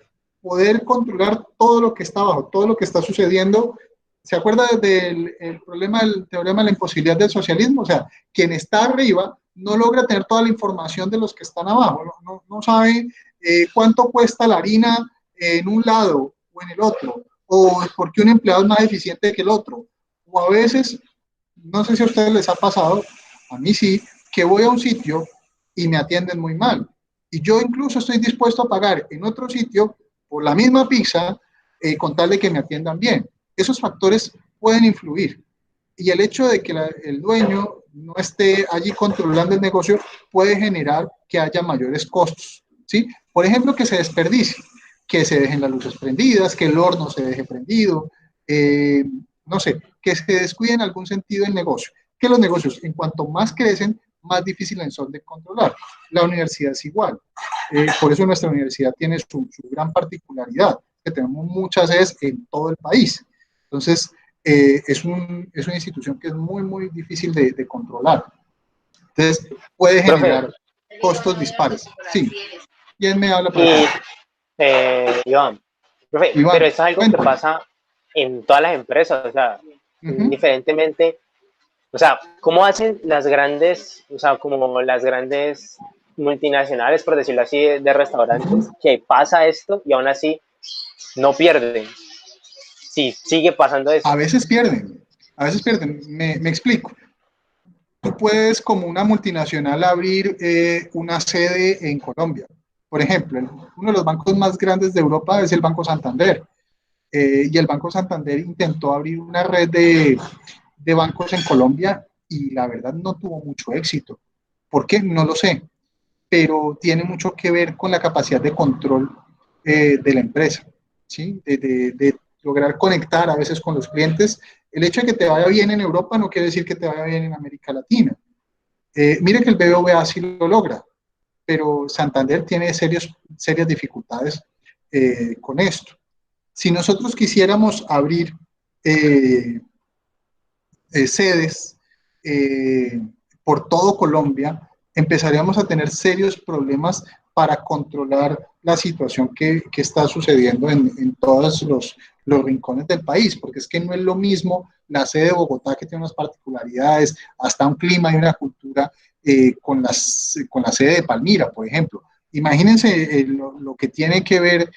poder controlar todo lo que está abajo, todo lo que está sucediendo. ¿Se acuerda del problema del teorema de la imposibilidad del socialismo? O sea, quien está arriba no logra tener toda la información de los que están abajo, no sabe cuánto cuesta la harina en un lado o en el otro, o por qué un empleado es más eficiente que el otro. O a veces, no sé si a ustedes les ha pasado, a mí sí, que voy a un sitio y me atienden muy mal. Y yo incluso estoy dispuesto a pagar en otro sitio por la misma pizza con tal de que me atiendan bien. Esos factores pueden influir. Y el hecho de que el dueño no esté allí controlando el negocio puede generar que haya mayores costos, ¿sí? Por ejemplo, que se desperdicie, que se dejen las luces prendidas, que el horno se deje prendido, no sé, que se descuide en algún sentido el negocio. Que los negocios, en cuanto más crecen, más difíciles son de controlar. La universidad es igual. Por eso nuestra universidad tiene su gran particularidad, que tenemos muchas sedes en todo el país. Entonces, es una institución que es muy, muy difícil de controlar. Entonces, puede generar costos dispares. Sí. ¿Quién me habla por ahí? Iván, Profe, Iván, pero eso es algo que cuéntame. pasa en todas las empresas, o sea, indiferentemente, o sea, ¿cómo hacen las grandes, o sea, como las grandes multinacionales, por decirlo así, de restaurantes, que pasa esto y aún así no pierden? Sí, sigue pasando eso. A veces pierden, me explico. Tú puedes, como una multinacional, abrir una sede en Colombia. Por ejemplo, uno de los bancos más grandes de Europa es el Banco Santander. Y el Banco Santander intentó abrir una red de bancos en Colombia y la verdad no tuvo mucho éxito. ¿Por qué? No lo sé, pero tiene mucho que ver con la capacidad de control de la empresa, ¿sí? De lograr conectar a veces con los clientes. El hecho de que te vaya bien en Europa no quiere decir que te vaya bien en América Latina. Mire que el BBVA sí lo logra, pero Santander tiene serias dificultades con esto. Si nosotros quisiéramos abrir eh, sedes por todo Colombia, empezaríamos a tener serios problemas para controlar la situación que está sucediendo en todos los rincones del país, porque es que no es lo mismo la sede de Bogotá, que tiene unas particularidades, hasta un clima y una cultura, con la sede de Palmira, por ejemplo. Imagínense lo que tiene que ver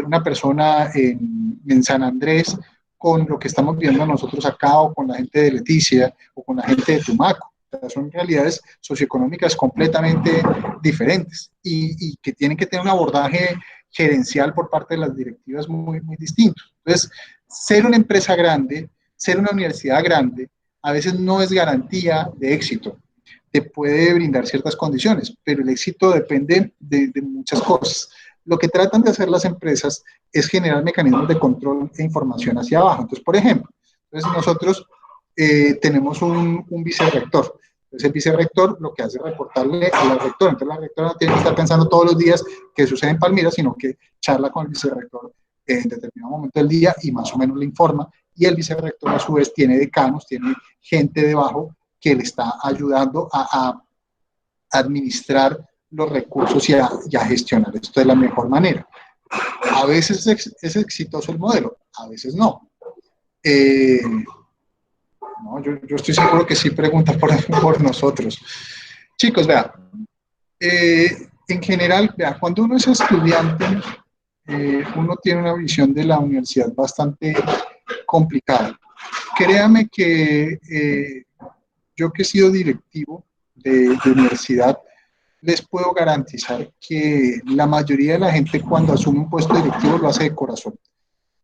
una persona en San Andrés con lo que estamos viendo nosotros acá, o con la gente de Leticia, o con la gente de Tumaco. O sea, son realidades socioeconómicas completamente diferentes y que tienen que tener un abordaje gerencial por parte de las directivas muy distinto. Entonces, ser una empresa grande, ser una universidad grande, a veces no es garantía de éxito. Te puede brindar ciertas condiciones, pero el éxito depende de muchas cosas. Lo que tratan de hacer las empresas es generar mecanismos de control e información hacia abajo. Entonces, por ejemplo, nosotros tenemos un vicerrector. Entonces, el vicerrector lo que hace es reportarle a la rectora. Entonces, la rectora no tiene que estar pensando todos los días qué sucede en Palmira, sino que charla con el vicerrector en determinado momento del día y más o menos le informa. Y el vicerrector, a su vez, tiene decanos, tiene gente debajo que le está ayudando a administrar los recursos y a gestionar esto de la mejor manera. A veces es exitoso el modelo, a veces no. No, yo estoy seguro que sí pregunta por nosotros. Chicos, vea, en general, vea, cuando uno es estudiante, uno tiene una visión de la universidad bastante complicada. Créame que yo, que he sido directivo de universidad, les puedo garantizar que la mayoría de la gente, cuando asume un puesto directivo, lo hace de corazón.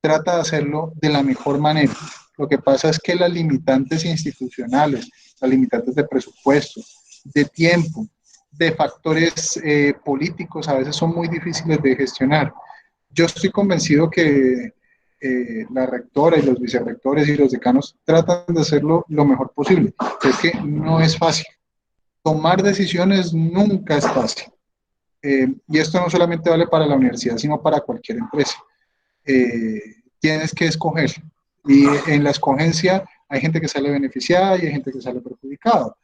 Trata de hacerlo de la mejor manera. Lo que pasa es que las limitantes institucionales, las limitantes de presupuesto, de tiempo, de factores políticos, a veces son muy difíciles de gestionar. Yo estoy convencido que la rectora y los vicerrectores y los decanos tratan de hacerlo lo mejor posible. Es que no es fácil. Tomar decisiones nunca es fácil. Y esto no solamente vale para la universidad, sino para cualquier empresa. Tienes que escoger. Y en la escogencia hay gente que sale beneficiada y hay gente que sale perjudicada.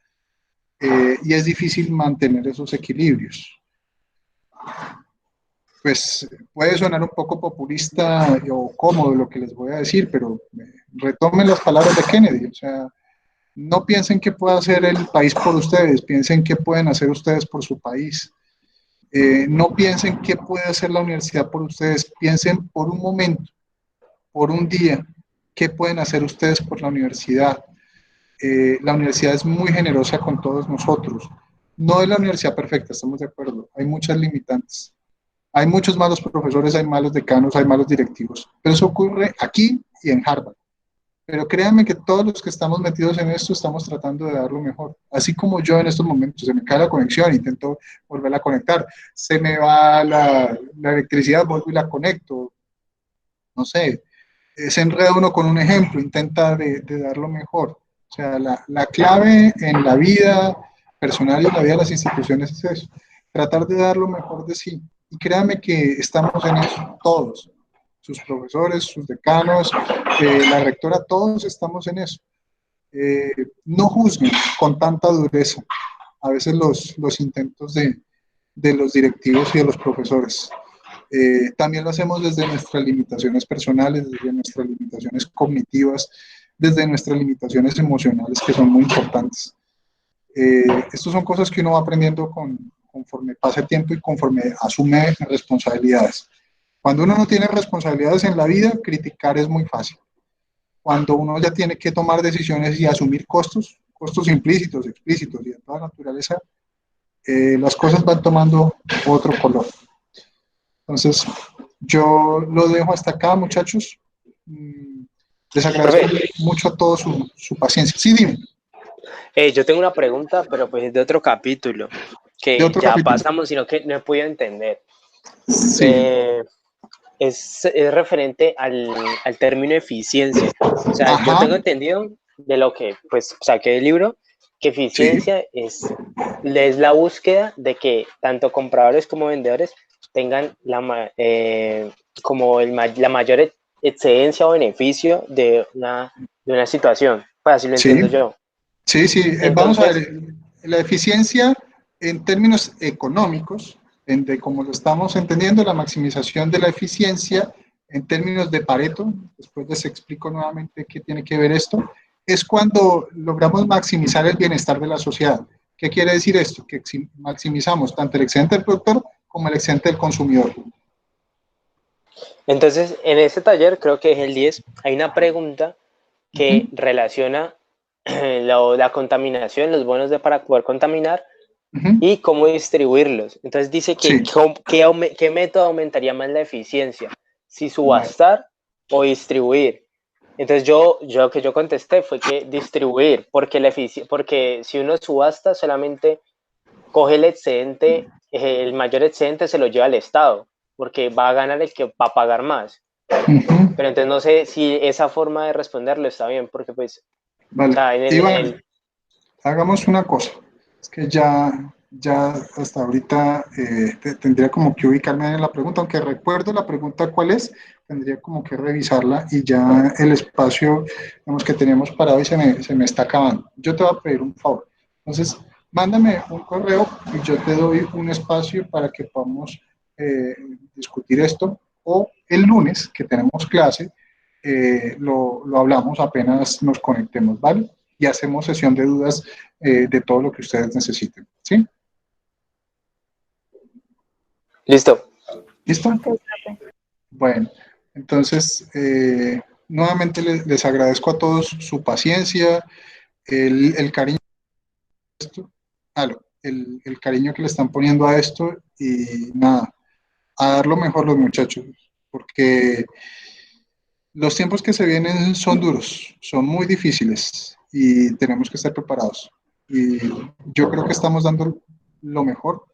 Y es difícil mantener esos equilibrios. Pues puede sonar un poco populista o cómodo lo que les voy a decir, pero retomen las palabras de Kennedy. O sea, no piensen qué puede hacer el país por ustedes, piensen qué pueden hacer ustedes por su país. No piensen qué puede hacer la universidad por ustedes, piensen por un momento, por un día, qué pueden hacer ustedes por la universidad. La universidad es muy generosa con todos nosotros. No es la universidad perfecta, estamos de acuerdo, hay muchas limitantes. Hay muchos malos profesores, hay malos decanos, hay malos directivos, pero eso ocurre aquí y en Harvard. Pero créanme que todos los que estamos metidos en esto estamos tratando de dar lo mejor. Así como yo en estos momentos, se me cae la conexión, intento volverla a conectar. Se me va la electricidad, vuelvo y la conecto. No sé, se enreda uno con un ejemplo, intenta de dar lo mejor. O sea, la clave en la vida personal y en la vida de las instituciones es eso, tratar de dar lo mejor de sí. Y créanme que estamos en eso, todos. Sus profesores, sus decanos, la rectora, todos estamos en eso. No juzguen con tanta dureza a veces los intentos de los directivos y de los profesores. También lo hacemos desde nuestras limitaciones personales, desde nuestras limitaciones cognitivas, desde nuestras limitaciones emocionales, que son muy importantes. Estas son cosas que uno va aprendiendo conforme pasa el tiempo y conforme asume responsabilidades. Cuando uno no tiene responsabilidades en la vida, criticar es muy fácil. Cuando uno ya tiene que tomar decisiones y asumir costos implícitos, explícitos y de toda naturaleza, las cosas van tomando otro color. Entonces, yo lo dejo hasta acá, muchachos. Les agradezco mucho a todos su paciencia. Sí, dime. Yo tengo una pregunta, pero pues es de otro capítulo, que ya pasamos, sino que no he podido entender. Sí. Es referente al término eficiencia. O sea, yo tengo entendido de lo que pues saqué del libro, que eficiencia es la búsqueda de que tanto compradores como vendedores tengan la mayor excedencia o beneficio de una situación. Pues así lo entiendo yo. Sí, sí. Entonces, vamos a ver, la eficiencia en términos económicos, como lo estamos entendiendo, la maximización de la eficiencia en términos de Pareto, después les explico nuevamente qué tiene que ver esto, es cuando logramos maximizar el bienestar de la sociedad. ¿Qué quiere decir esto? Que maximizamos tanto el excedente del productor como el excedente del consumidor. Entonces, en este taller, creo que es el 10, hay una pregunta que relaciona la contaminación, los bonos para poder contaminar y cómo distribuirlos. Entonces dice que ¿qué método aumentaría más la eficiencia? Si subastar o distribuir. Entonces yo contesté fue que distribuir, porque si uno subasta solamente coge el excedente, el mayor excedente se lo lleva al Estado, porque va a ganar el que va a pagar más. Pero entonces no sé si esa forma de responderlo está bien, porque pues... Vale. O sea, Iván, hagamos una cosa, es que ya hasta ahorita tendría como que ubicarme en la pregunta, aunque recuerdo la pregunta cuál es, tendría como que revisarla y ya el espacio que teníamos parado y se me está acabando. Yo te voy a pedir un favor, entonces mándame un correo y yo te doy un espacio para que podamos discutir esto, o el lunes que tenemos clase, lo hablamos apenas nos conectemos, ¿vale? Y hacemos sesión de dudas de todo lo que ustedes necesiten, ¿sí? Listo. ¿Listo? Bueno, entonces, nuevamente les agradezco a todos su paciencia, el cariño, el cariño que le están poniendo a esto y nada, a dar lo mejor los muchachos, porque los tiempos que se vienen son duros, son muy difíciles y tenemos que estar preparados. Y yo creo que estamos dando lo mejor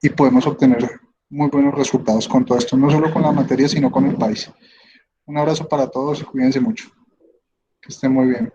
y podemos obtener muy buenos resultados con todo esto, no solo con la materia, sino con el país. Un abrazo para todos y cuídense mucho. Que estén muy bien.